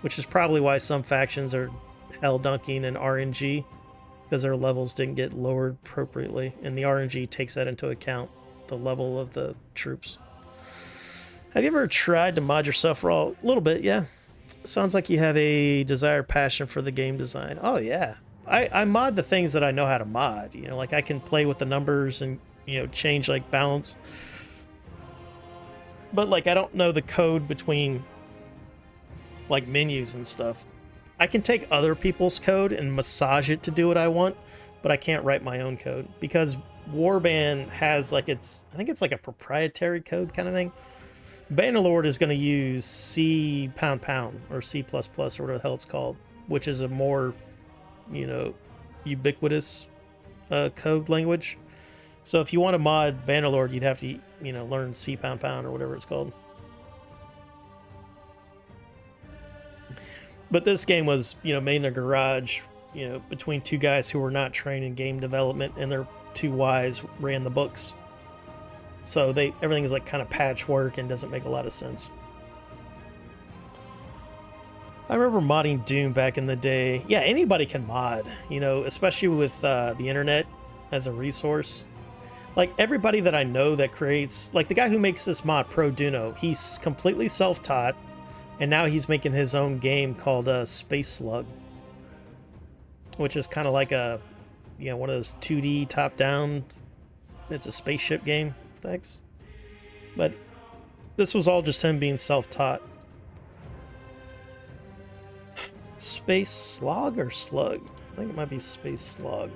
Which is probably why some factions are hell dunking and RNG, because their levels didn't get lowered appropriately, and the RNG takes that into account, the level of the troops. Have you ever tried to mod yourself raw? A little bit, yeah. Sounds like you have a desired passion for the game design. Oh yeah. I mod the things that I know how to mod. You know, like I can play with the numbers and, you know, change like balance. But like I don't know the code between like menus and stuff. I can take other people's code and massage it to do what I want, but I can't write my own code because Warband has like I think it's like a proprietary code kind of thing. Bannerlord is going to use C or C++ or whatever the hell it's called, which is a more, you know, ubiquitous code language. So if you want to mod Bannerlord, you'd have to, you know, learn C or whatever it's called. But this game was, you know, made in a garage, you know, between two guys who were not trained in game development, and their two wives ran the books. So everything is like kind of patchwork and doesn't make a lot of sense. I remember modding Doom back in the day. Yeah, anybody can mod, you know, especially with the internet as a resource. Like everybody that I know that creates, like the guy who makes this mod, Pro Duno, he's completely self-taught, and now he's making his own game called Space Slug, which is kind of like a, you know, one of those 2D top-down. It's a spaceship game. Thanks. But this was all just him being self-taught. Space Slog or Slug? I think it might be Space Slog.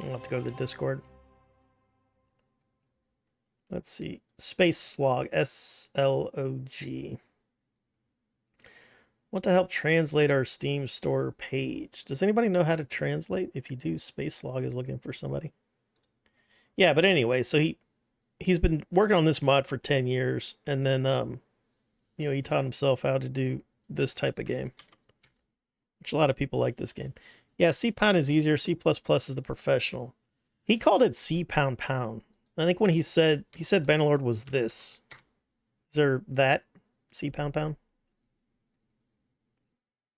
I'll have to go to the Discord. Let's see. Space Slog. S-L-O-G. Want to help translate our Steam store page. Does anybody know how to translate? If you do, Space Slog is looking for somebody. Yeah, but anyway, so he's been working on this mod for 10 years, and then you know, he taught himself how to do this type of game, which a lot of people like this game. Yeah, C# is easier. C++ is the professional. He called it C#. I think when he said Bannerlord was this. Is there that C#?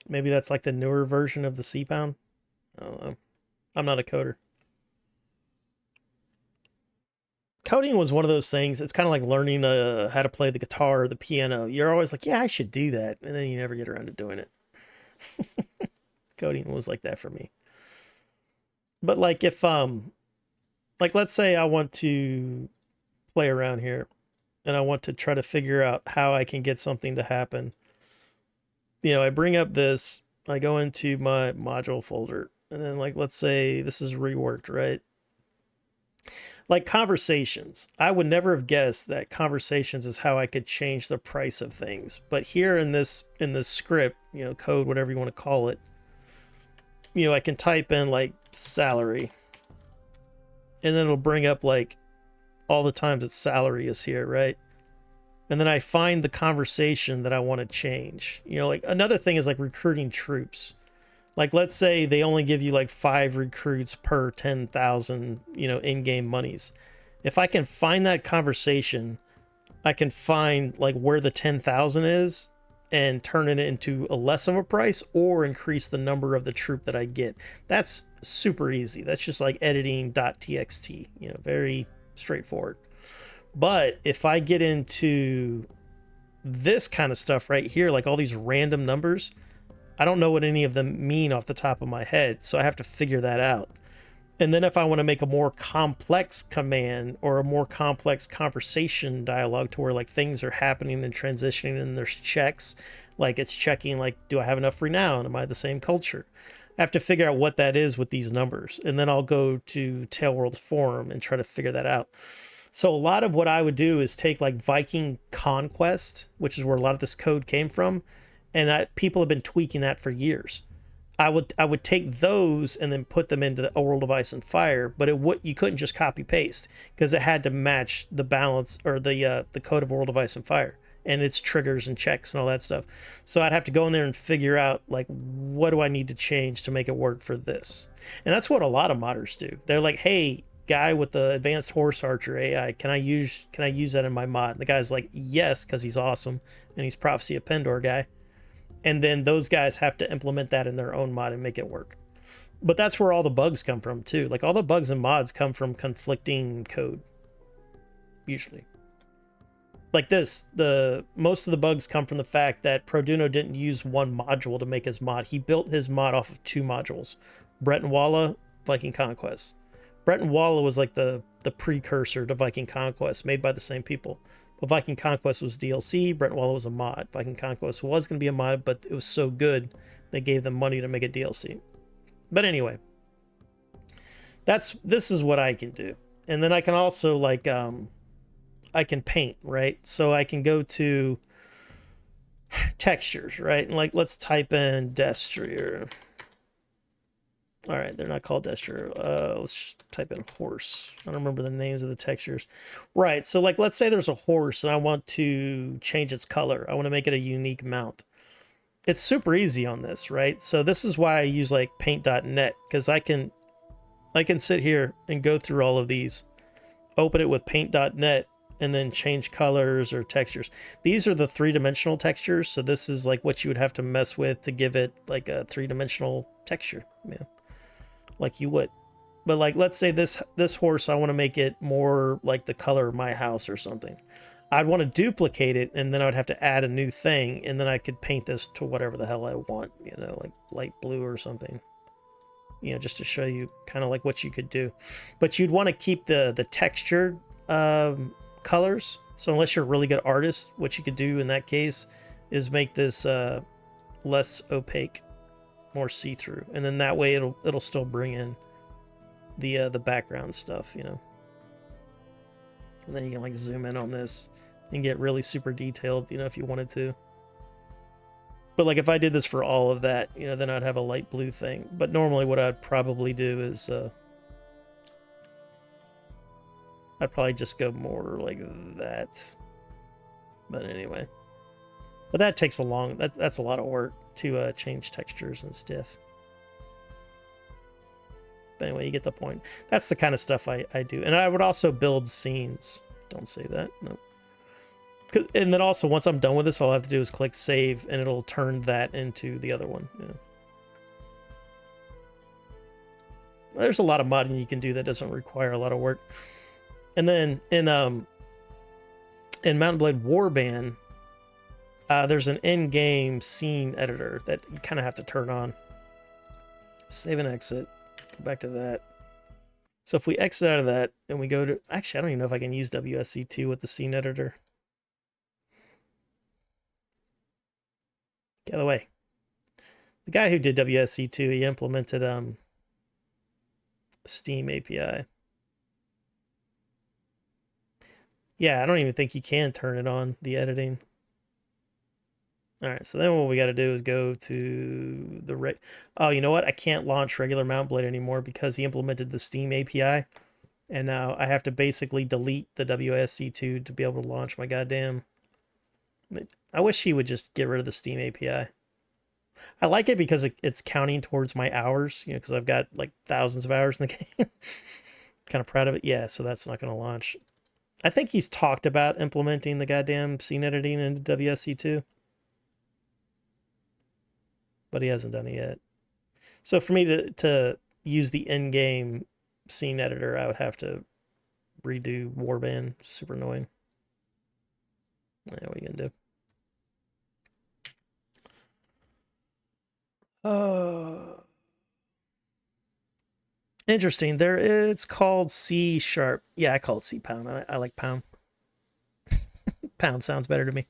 Maybe that's like the newer version of the C#. I don't know. I'm not a coder. Coding was one of those things. It's kind of like learning how to play the guitar or the piano. You're always like, yeah, I should do that. And then you never get around to doing it. Coding was like that for me. But like if, like let's say I want to play around here and I want to try to figure out how I can get something to happen. You know, I bring up this, I go into my module folder, and then like, let's say this is reworked, right? Like conversations. I would never have guessed that conversations is how I could change the price of things. But here in this script, you know, code, whatever you want to call it, you know, I can type in like salary, and then it'll bring up like all the times that salary is here, right? And then I find the conversation that I want to change. You know, like another thing is like recruiting troops. Like, let's say they only give you like 5 recruits per 10,000, you know, in-game monies. If I can find that conversation, I can find like where the 10,000 is and turn it into a less of a price or increase the number of the troop that I get. That's super easy. That's just like editing .txt, you know, very straightforward. But if I get into this kind of stuff right here, like all these random numbers, I don't know what any of them mean off the top of my head, so I have to figure that out. And then if I want to make a more complex command or a more complex conversation dialogue to where like things are happening and transitioning and there's checks, like it's checking like, do I have enough renown? Am I the same culture? I have to figure out what that is with these numbers. And then I'll go to Tailworld's forum and try to figure that out. So a lot of what I would do is take like Viking Conquest, which is where a lot of this code came from, and people have been tweaking that for years. I would take those and then put them into A World of Ice and Fire, but you couldn't just copy paste because it had to match the balance or the code of World of Ice and Fire and its triggers and checks and all that stuff. So I'd have to go in there and figure out like, what do I need to change to make it work for this? And that's what a lot of modders do. They're like, hey, guy with the advanced horse archer AI, can I use that in my mod? And the guy's like, yes, because he's awesome and he's Prophecy of Pendor guy. And then those guys have to implement that in their own mod and make it work. But that's where all the bugs come from too. Like all the bugs and mods come from conflicting code, usually. like this, most of the bugs come from the fact that Produno didn't use one module to make his mod. He built his mod off of 2 modules, Brett and Walla, Viking Conquest. Brett and Walla was like the precursor to Viking Conquest, made by the same people. But Viking Conquest was DLC, Brett and Walla was a mod. Viking Conquest was going to be a mod, but it was so good, they gave them money to make a DLC. But anyway, this is what I can do. And then I can also, like, I can paint, right? So I can go to textures, right? And like, let's type in destrier. All right, they're not called destrier. Let's just type in horse. I don't remember the names of the textures. Right, so like, let's say there's a horse and I want to change its color. I want to make it a unique mount. It's super easy on this, right? So this is why I use like paint.net, because I can sit here and go through all of these, open it with paint.net, and then change colors or textures. These are the 3-dimensional textures, so this is like what you would have to mess with to give it like a 3-dimensional texture, yeah, like you would. But like, let's say this horse, I want to make it more like the color of my house or something. I'd want to duplicate it, and then I'd have to add a new thing, and then I could paint this to whatever the hell I want, you know, like light blue or something, you know, just to show you kind of like what you could do. But you'd want to keep the textured colors. So unless you're a really good artist, what you could do in that case is make this less opaque, more see-through, and then that way it'll still bring in the background stuff, you know. And then you can like zoom in on this and get really super detailed, you know, if you wanted to. But like if I did this for all of that, you know, then I'd have a light blue thing. But normally what I'd probably do is I'd probably just go more like that. But anyway. But that takes that's a lot of work to change textures and stuff. But anyway, you get the point. That's the kind of stuff I do. And I would also build scenes. Don't say that. Nope. And then also, once I'm done with this, all I have to do is click save, and it'll turn that into the other one. Yeah. There's a lot of modding you can do that doesn't require a lot of work. And then in Mount & Blade Warband, there's an in-game scene editor that you kind of have to turn on. Save and exit. Go back to that. So if we exit out of that and we go to... Actually, I don't even know if I can use WSC2 with the scene editor. Get out of the way. The guy who did WSC2, he implemented Steam API. Yeah, I don't even think you can turn it on, the editing. All right, so then what we got to do is go to the... Oh, you know what? I can't launch regular Mount Blade anymore because he implemented the Steam API. And now I have to basically delete the WSC2 to be able to launch my goddamn... I wish he would just get rid of the Steam API. I like it because it's counting towards my hours, you know, because I've got like thousands of hours in the game. Kind of proud of it. Yeah, so that's not going to launch. I think he's talked about implementing the goddamn scene editing into WSC2. But he hasn't done it yet. So for me to use the in-game scene editor, I would have to redo Warband. Super annoying. Yeah, what are you gonna do? Interesting. It's called C#. Yeah, I call it C#. I like pound. Pound sounds better to me.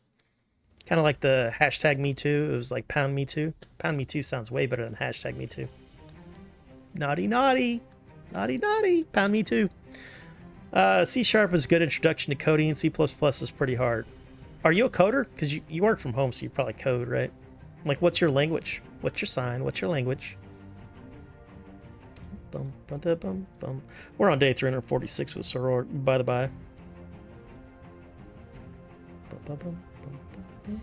Kind of like the hashtag #MeToo. It was like pound me too. Pound me too sounds way better than hashtag #MeToo. Naughty, naughty. Naughty, naughty. Pound me too. C# is a good introduction to coding. C++ is pretty hard. Are you a coder? Because you work from home, so you probably code, right? Like, what's your language? What's your sign? What's your language? Bum, bum, da, bum, bum. We're on day 346 with Soror, by the by. Bum, bum, bum, bum, bum, bum.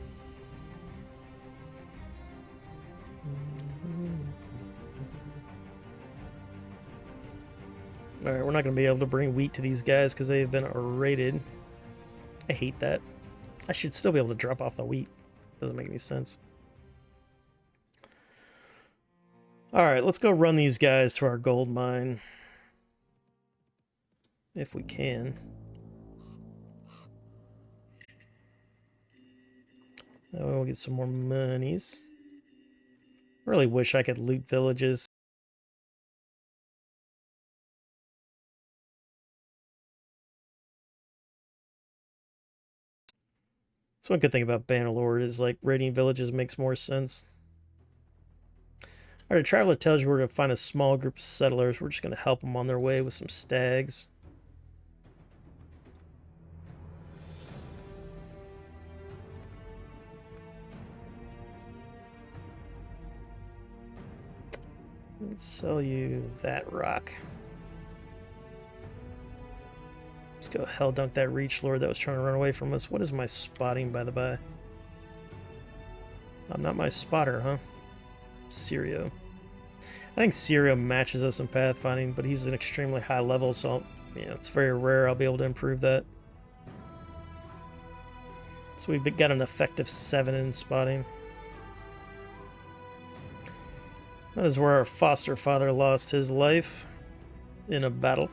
All right, we're not going to be able to bring wheat to these guys because they've been raided. I hate that. I should still be able to drop off the wheat. Doesn't make any sense. All right, let's go run these guys to our gold mine. If we can. That way we'll get some more monies. I really wish I could loot villages. That's one good thing about Bannerlord is like raiding villages makes more sense. Alright, a traveler tells you where to find a small group of settlers. We're just going to help them on their way with some stags. Let's sell you that rock. Let's go hell dunk that Reach Lord that was trying to run away from us. What is my spotting, by the by? I'm not my spotter, huh? Sirio. I think Sirio matches us in pathfinding, but he's an extremely high level, so it's very rare I'll be able to improve that. So we've got an effective 7 in spotting. That is where our foster father lost his life in a battle.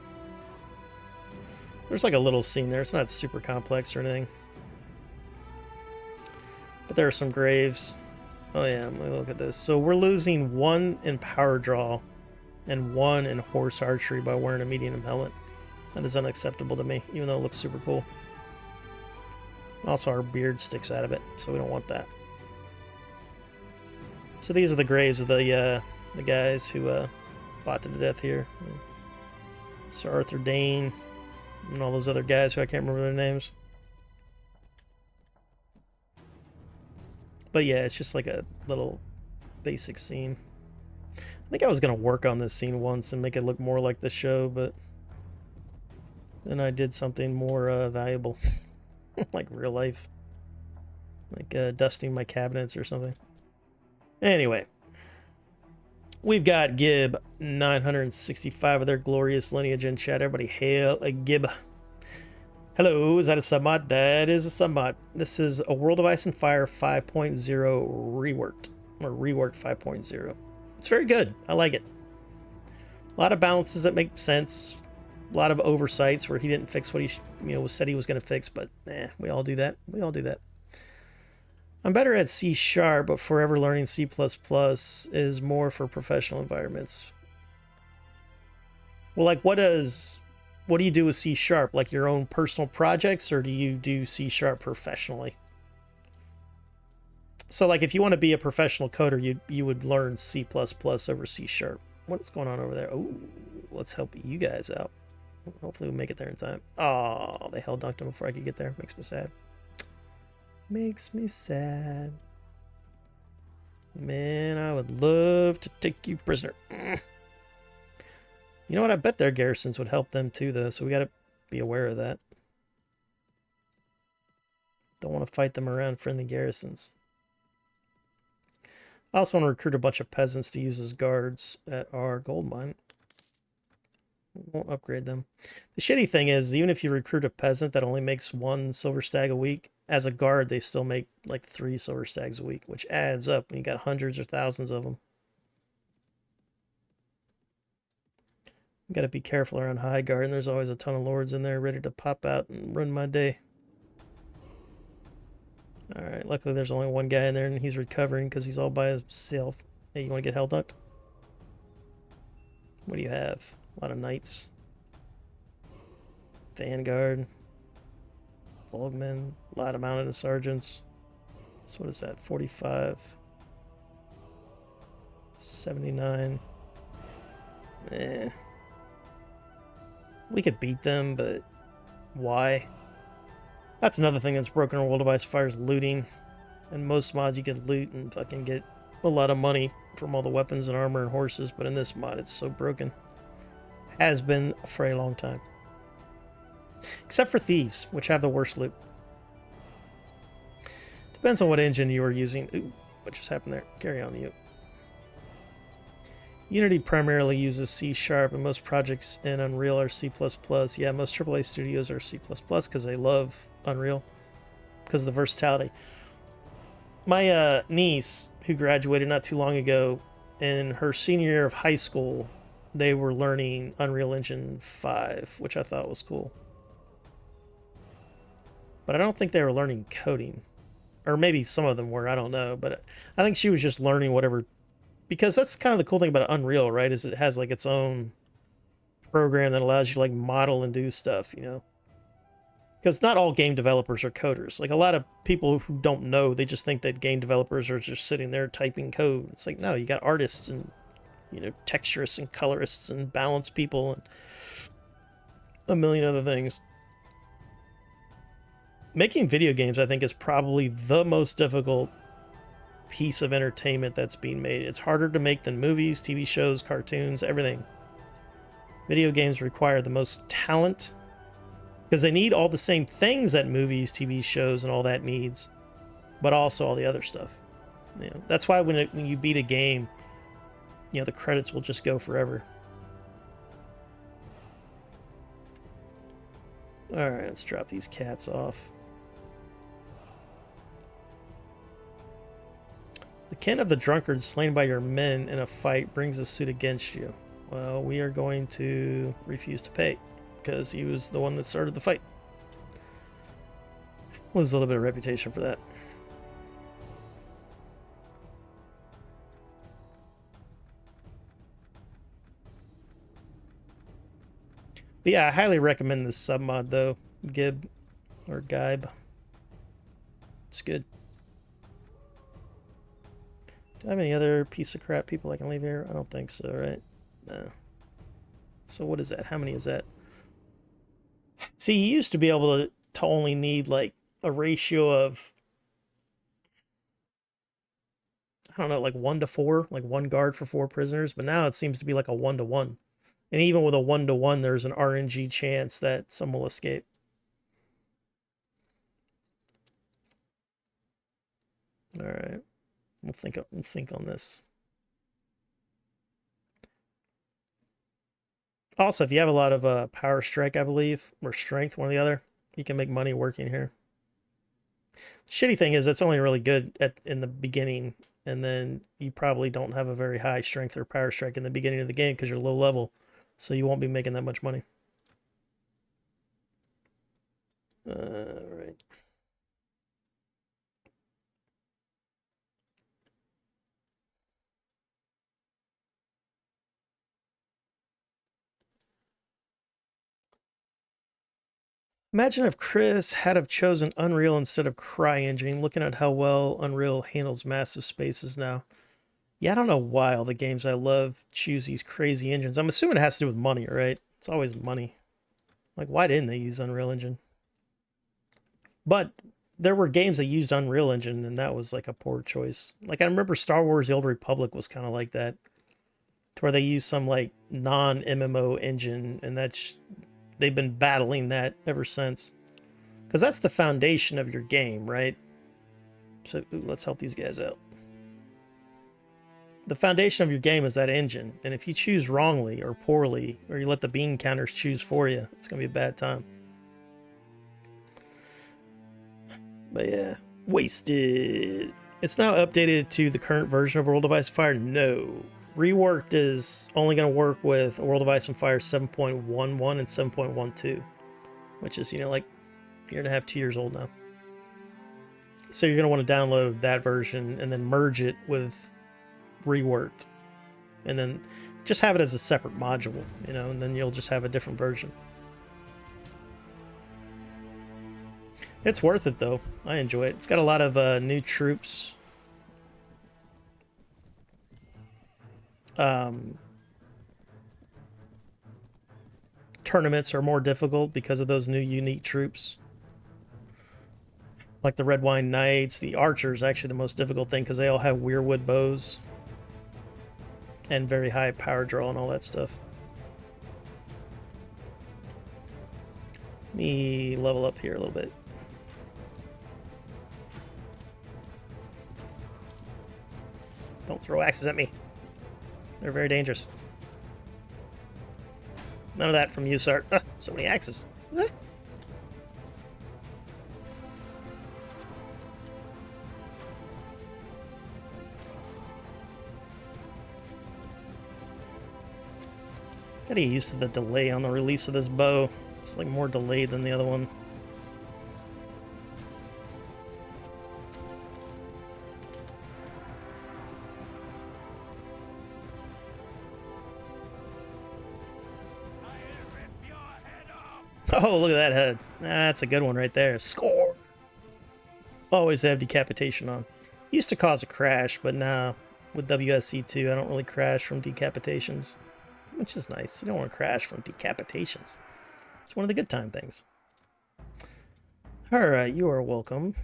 There's like a little scene there. It's not super complex or anything. But there are some graves. Oh yeah, let me look at this. So we're losing 1 in power draw and 1 in horse archery by wearing a medium helmet. That is unacceptable to me, even though it looks super cool. Also, our beard sticks out of it, so we don't want that. So these are the graves of the guys who fought to the death here. Sir Arthur Dane and all those other guys who I can't remember their names. But yeah, it's just like a little basic scene. I think I was going to work on this scene once and make it look more like the show, but then I did something more valuable, like real life. Like dusting my cabinets or something. Anyway, we've got Gib 965 of their glorious lineage in chat. Everybody hail a Gib. Hello, is that a submod? That is a submod. This is A World of Ice and Fire 5.0 reworked, or reworked 5.0. It's very good. I like it. A lot of balances that make sense. A lot of oversights where he didn't fix what he said he was going to fix, but we all do that. We all do that. I'm better at C#, but forever learning C++ is more for professional environments. Well, like what do you do with C#? Like your own personal projects, or do you do C# professionally? So like if you want to be a professional coder, you would learn C++ over C#. What is going on over there? Oh, let's help you guys out. Hopefully we'll make it there in time. Oh, they hell dunked him before I could get there. Makes me sad. Makes me sad. Man, I would love to take you prisoner. You know what? I bet their garrisons would help them too, though, so we got to be aware of that. Don't want to fight them around friendly garrisons. I also want to recruit a bunch of peasants to use as guards at our gold mine. We won't upgrade them. The shitty thing is, even if you recruit a peasant that only makes 1 silver stag a week, as a guard, they still make like 3 silver stags a week, which adds up when you got hundreds or thousands of them. You got to be careful around High Guard, and there's always a ton of lords in there ready to pop out and ruin my day. Alright, luckily there's only 1 guy in there, and he's recovering because he's all by himself. Hey, you want to get hell dunked? What do you have? A lot of knights. Vanguard. Bolgmen. A lot of mounted sergeants. So what is that? 45. 79. We could beat them, but why? That's another thing that's broken in World of Ice Fire is looting. And most mods you can loot and fucking get a lot of money from all the weapons and armor and horses, but in this mod it's so broken. Has been for a long time. Except for thieves, which have the worst loot. Depends on what engine you are using. Ooh, what just happened there? Carry on, you. Unity primarily uses C#, and most projects in Unreal are C++. Yeah, most AAA studios are C++ because they love Unreal, because of the versatility. My niece, who graduated not too long ago, in her senior year of high school, they were learning Unreal Engine 5, which I thought was cool. But I don't think they were learning coding. or maybe some of them were, I don't know, but I think she was just learning whatever, because that's kind of the cool thing about Unreal, right, is it has like its own program that allows you to like model and do stuff, you know, because not all game developers are coders. Like a lot of people who don't know, they just think that game developers are just sitting there typing code. It's like, no, you got artists and, you know, texturists and colorists and balance people and a million other things. Making video games, I think, is probably the most difficult piece of entertainment that's being made. It's harder to make than movies, TV shows, cartoons, everything. Video games require the most talent because they need all the same things that movies, TV shows, and all that needs, but also all the other stuff. You know, that's why when you beat a game, you know, the credits will just go forever. All right, let's drop these cats off. The kin of the drunkard slain by your men in a fight brings a suit against you. Well, we are going to refuse to pay because he was the one that started the fight. Lose a little bit of reputation for that. But yeah, I highly recommend this submod though, Gib or Gibe. It's good. Do I have any other piece of crap people I can leave here? I don't think so, right? No. So what is that? How many is that? See, you used to be able to only need like a ratio of, I don't know, like 1 to 4, like 1 guard for 4 prisoners, but now it seems to be like a 1 to 1. And even with a 1 to 1, there's an RNG chance that some will escape. All right. We'll think on this. Also, if you have a lot of power strike, I believe, or strength, one or the other, you can make money working here. The shitty thing is it's only really good in the beginning, and then you probably don't have a very high strength or power strike in the beginning of the game because you're low level, so you won't be making that much money. All right. Imagine if Chris had have chosen Unreal instead of CryEngine, looking at how well Unreal handles massive spaces now. Yeah, I don't know why all the games I love choose these crazy engines. I'm assuming it has to do with money, right? It's always money. Like, why didn't they use Unreal Engine? But there were games that used Unreal Engine, and that was like a poor choice. Like, I remember Star Wars The Old Republic was kind of like that, to where they used some like non-MMO engine, and they've been battling that ever since. Because that's the foundation of your game, right? So let's help these guys out. The foundation of your game is that engine. And if you choose wrongly or poorly, or you let the bean counters choose for you, it's going to be a bad time. But yeah, Wasted. It's now updated to the current version of World of Ice and Fire. No. Reworked is only going to work with World of Ice and Fire 7.11 and 7.12, which is, you know, like a year and a half, 2 years old now. So you're going to want to download that version and then merge it with Reworked, and then just have it as a separate module, you know, and then you'll just have a different version. It's worth it though. I enjoy it. It's got a lot of new troops. Tournaments are more difficult because of those new unique troops. Like the Red Wine Knights, the Archers, actually the most difficult thing because they all have weirwood bows and very high power draw and all that stuff. Let me level up here a little bit. Don't throw axes at me. They're very dangerous. None of that from you, sir. So many axes. Gotta get used to the delay on the release of this bow. It's like more delayed than the other one. Oh, look at that head. That's a good one right there. Score. Always have decapitation on. Used to cause a crash, but now with WSC2, I don't really crash from decapitations, which is nice. You don't want to crash from decapitations. It's one of the good time things. All right, you are welcome.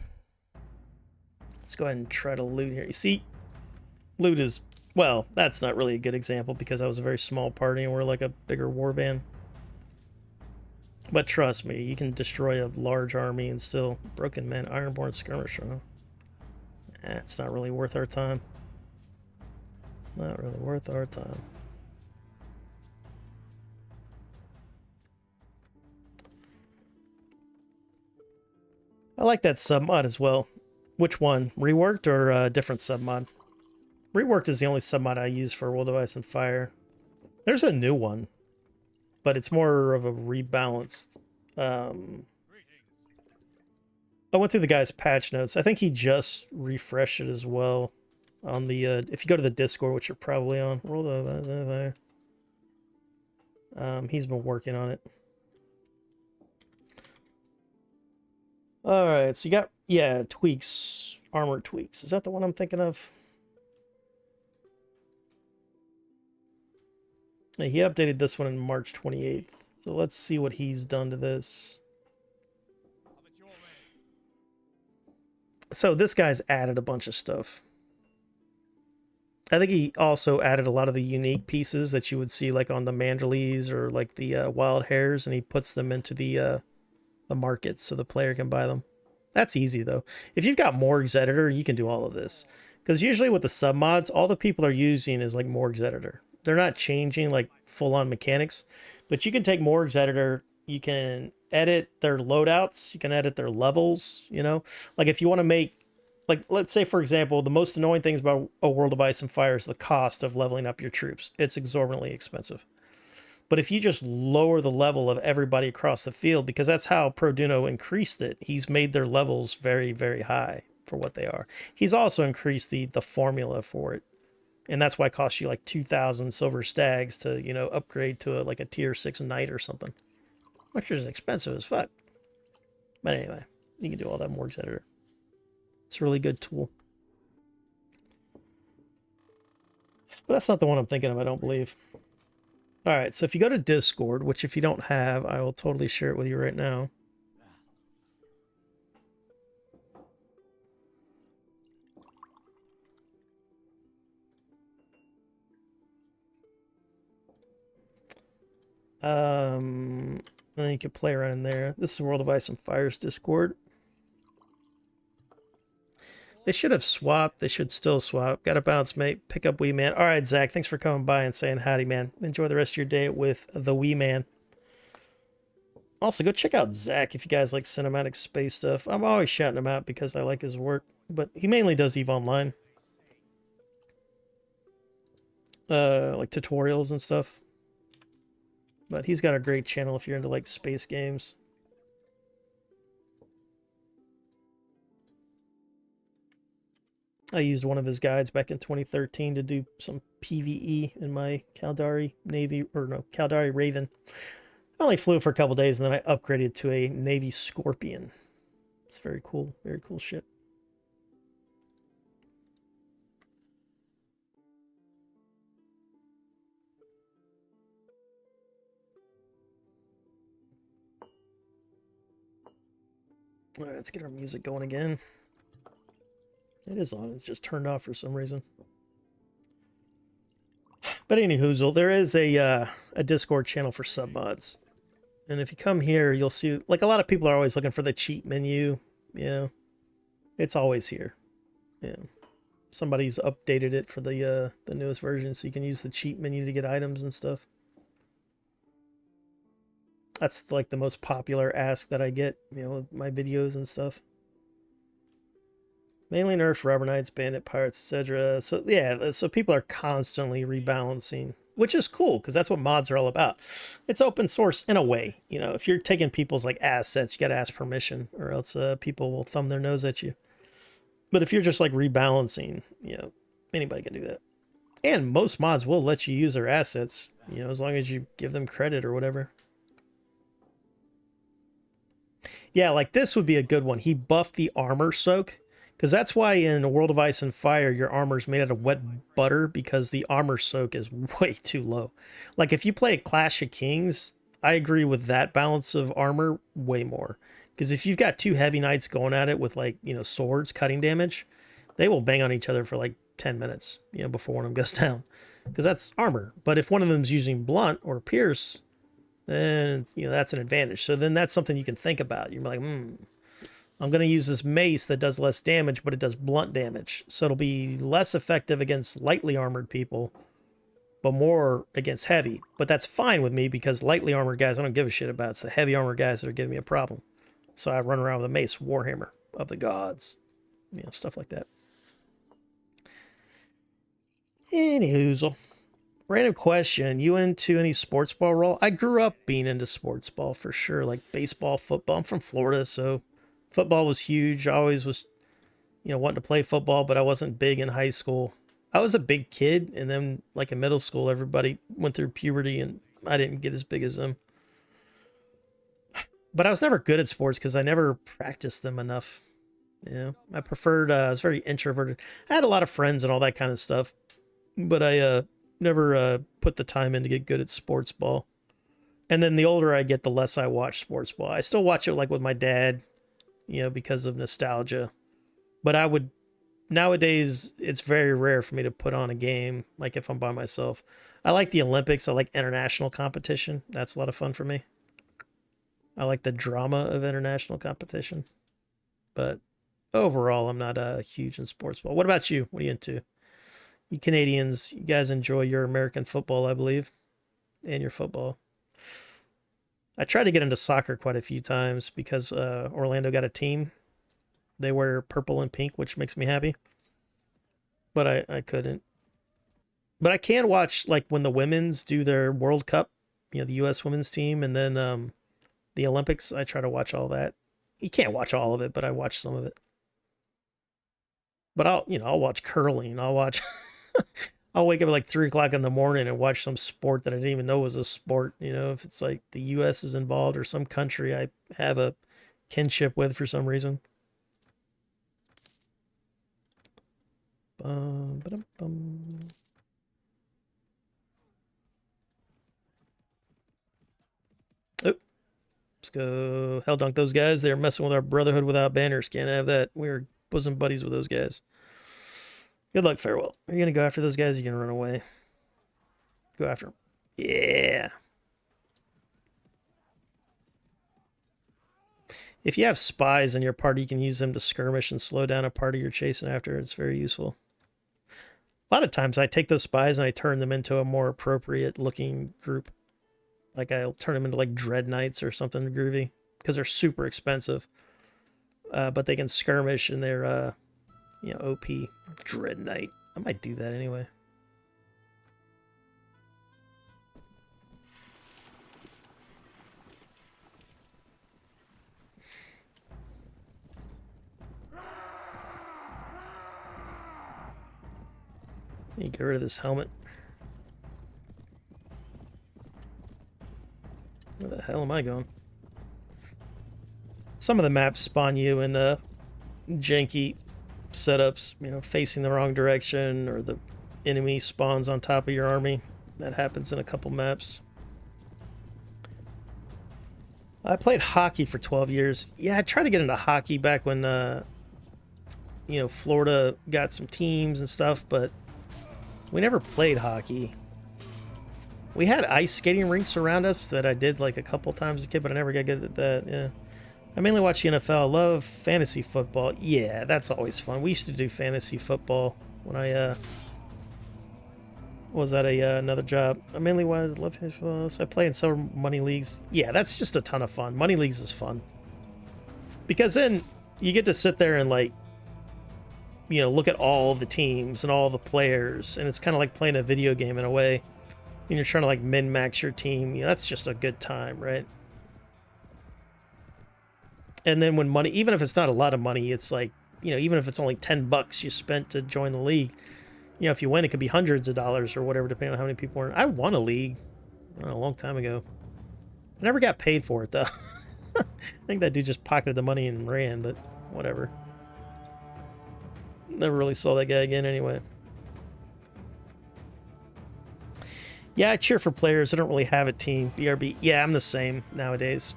Let's go ahead and try to loot here. You see, loot is, well, that's not really a good example because I was a very small party and we're like a bigger warband. But trust me, you can destroy a large army and still broken men, ironborn skirmisher. Huh? It's not really worth our time. Not really worth our time. I like that submod as well. Which one? Reworked or a different submod? Reworked is the only submod I use for World of Ice and Fire. There's a new one, but it's more of a rebalanced. I went through the guy's patch notes. I think he just refreshed it as well on the if you go to the Discord, which you're probably on, World of Ice and Fire. He's been working on it. All right, so you got, yeah, tweaks, armor tweaks. Is that the one I'm thinking of? Yeah, he updated this one in March 28th. So let's see what he's done to this. So this guy's added a bunch of stuff. I think he also added a lot of the unique pieces that you would see like on the Manderleys or like the wild hares, and he puts them into the markets so the player can buy them. That's easy though. If you've got Morg's Editor, you can do all of this. Because usually with the submods, all the people are using is like Morg's Editor. They're not changing like full-on mechanics, but you can take Morg's Editor, you can edit their loadouts, you can edit their levels, you know? Like if you want to make, like let's say for example, the most annoying things about a World of Ice and Fire is the cost of leveling up your troops. It's exorbitantly expensive. But if you just lower the level of everybody across the field, because that's how Produno increased it, he's made their levels very, very high for what they are. He's also increased the formula for it. And that's why it costs you like 2,000 silver stags to, you know, upgrade to like a tier 6 knight or something. Which is expensive as fuck. But anyway, you can do all that Morg's Editor. It's a really good tool. But that's not the one I'm thinking of, I don't believe. All right, so if you go to Discord, which if you don't have, I will totally share it with you right now. And then you can play around in there. This is World of Ice and Fire's Discord. They should have swapped. They should still swap. Got to bounce, mate. Pick up Wee Man. All right, Zach, thanks for coming by and saying howdy, man. Enjoy the rest of your day with the Wee Man. Also, go check out Zach if you guys like cinematic space stuff. I'm always shouting him out because I like his work, but he mainly does EVE Online. Like tutorials and stuff. But he's got a great channel if you're into like space games. I used one of his guides back in 2013 to do some PvE in my Caldari Navy, or no, Caldari Raven. I only flew for a couple days and then I upgraded to a Navy Scorpion. It's very cool ship. All right, let's get our music going again. It is on. It's just turned off for some reason. But anywhoozle, there is a Discord channel for submods. And if you come here, you'll see, like a lot of people are always looking for the cheat menu. Yeah. It's always here. Yeah. Somebody's updated it for the newest version so you can use the cheat menu to get items and stuff. That's like the most popular ask that I get, you know, with my videos and stuff. Mainly nerfs, rubber knights, bandit, pirates, etc. So yeah, so people are constantly rebalancing, which is cool because that's what mods are all about. It's open source in a way. You know, if you're taking people's like assets, you got to ask permission, or else people will thumb their nose at you. But if you're just like rebalancing, you know, anybody can do that. And most mods will let you use their assets, you know, as long as you give them credit or whatever. Yeah, like this would be a good one. He buffed the armor soak, because that's why in A World of Ice and Fire, your armor is made out of wet butter, because the armor soak is way too low. Like if you play Clash of Kings, I agree with that balance of armor way more. Because if you've got two heavy knights going at it with like, swords cutting damage, they will bang on each other for like 10 minutes, before one of them goes down. Because that's armor. But if one of them's using blunt or pierce, then that's an advantage. So then that's something you can think about. You're like, I'm going to use this mace that does less damage, but it does blunt damage. So it'll be less effective against lightly armored people, but more against heavy. But that's fine with me because lightly armored guys I don't give a shit about. It's the heavy armored guys that are giving me a problem. So I run around with a mace, Warhammer of the gods, stuff like that. Anyhoozle. Random question. You into any sports ball role? I grew up being into sports ball for sure, like baseball, football. I'm from Florida, so football was huge. I always was, wanting to play football, but I wasn't big in high school. I was a big kid, and then like in middle school, everybody went through puberty, and I didn't get as big as them. But I was never good at sports because I never practiced them enough. I preferred, I was very introverted. I had a lot of friends and all that kind of stuff, but I never put the time in to get good at sports ball. And then the older I get, the less I watch sports ball. I still watch it like with my dad, because of nostalgia. But nowadays, it's very rare for me to put on a game, like if I'm by myself. I like the Olympics. I like international competition. That's a lot of fun for me. I like the drama of international competition. But overall, I'm not huge in sports ball. What about you? What are you into? You Canadians, you guys enjoy your American football, I believe, and your football. I tried to get into soccer quite a few times because Orlando got a team. They wear purple and pink, which makes me happy. But I couldn't. But I can watch like when the women's do their World Cup, the U.S. women's team, and then the Olympics. I try to watch all that. You can't watch all of it, but I watch some of it. But I'll watch curling. I'll wake up at like 3:00 in the morning and watch some sport that I didn't even know was a sport. If it's like the U.S. is involved or some country I have a kinship with for some reason. Bum. Oh, let's go hell dunk those guys. They're messing with our brotherhood without banners. Can't have that. We're bosom buddies with those guys. Good luck, farewell. Are you going to go after those guys? Or are you going to run away? Go after them. Yeah. If you have spies in your party, you can use them to skirmish and slow down a party you're chasing after. It's very useful. A lot of times I take those spies and I turn them into a more appropriate looking group. Like I'll turn them into like Dread Knights or something groovy because they're super expensive. But they can skirmish and they're, OP. Dread Knight. I might do that anyway. You get rid of this helmet. Where the hell am I going? Some of the maps spawn you in janky setups, facing the wrong direction, or the enemy spawns on top of your army. That happens in a couple maps. I played hockey for 12 years. Yeah, I tried to get into hockey back when, Florida got some teams and stuff, but we never played hockey. We had ice skating rinks around us that I did like a couple times as a kid, but I never got good at that. Yeah. I mainly watch the NFL. I love fantasy football. Yeah, that's always fun. We used to do fantasy football when I was at another job. I mainly love fantasy football. So I play in several money leagues. Yeah, that's just a ton of fun. Money leagues is fun. Because then you get to sit there and like, look at all the teams and all the players. And it's kind of like playing a video game in a way. And you're trying to like min-max your team. That's just a good time, right? And then when money, even if it's not a lot of money, it's like, even if it's only $10 you spent to join the league, if you win, it could be hundreds of dollars or whatever, depending on how many people are in. I won a league a long time ago. I never got paid for it, though. I think that dude just pocketed the money and ran, but whatever. Never really saw that guy again anyway. Yeah, I cheer for players. I don't really have a team. BRB. Yeah, I'm the same nowadays.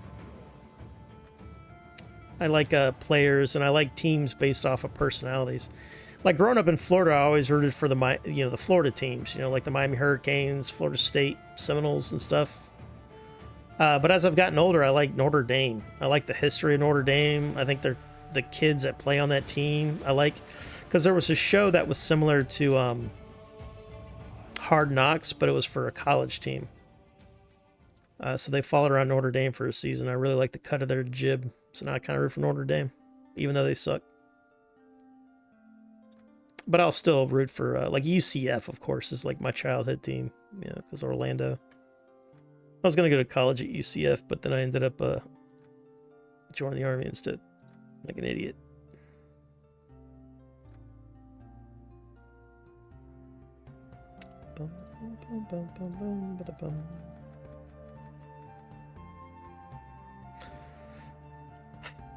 I like players, and I like teams based off of personalities. Like growing up in Florida, I always rooted for the Florida teams. You know, like the Miami Hurricanes, Florida State Seminoles, and stuff. But as I've gotten older, I like Notre Dame. I like the history of Notre Dame. I think they're the kids that play on that team. I like because there was a show that was similar to Hard Knocks, but it was for a college team. So they followed around Notre Dame for a season. I really like the cut of their jib. So now I kind of root for Notre Dame, even though they suck. But I'll still root for, like UCF, of course, is like my childhood team. Yeah, because Orlando. I was going to go to college at UCF, but then I ended up joining the Army instead. Like an idiot. Bum, bum, bum, bum, bum, ba-da-bum.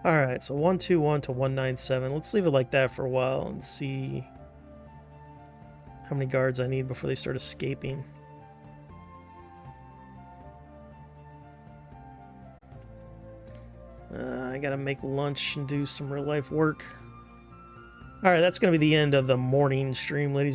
All right, so 121 to 197. Let's leave it like that for a while and see how many guards I need before they start escaping. I gotta make lunch and do some real life work. All right, that's gonna be the end of the morning stream, ladies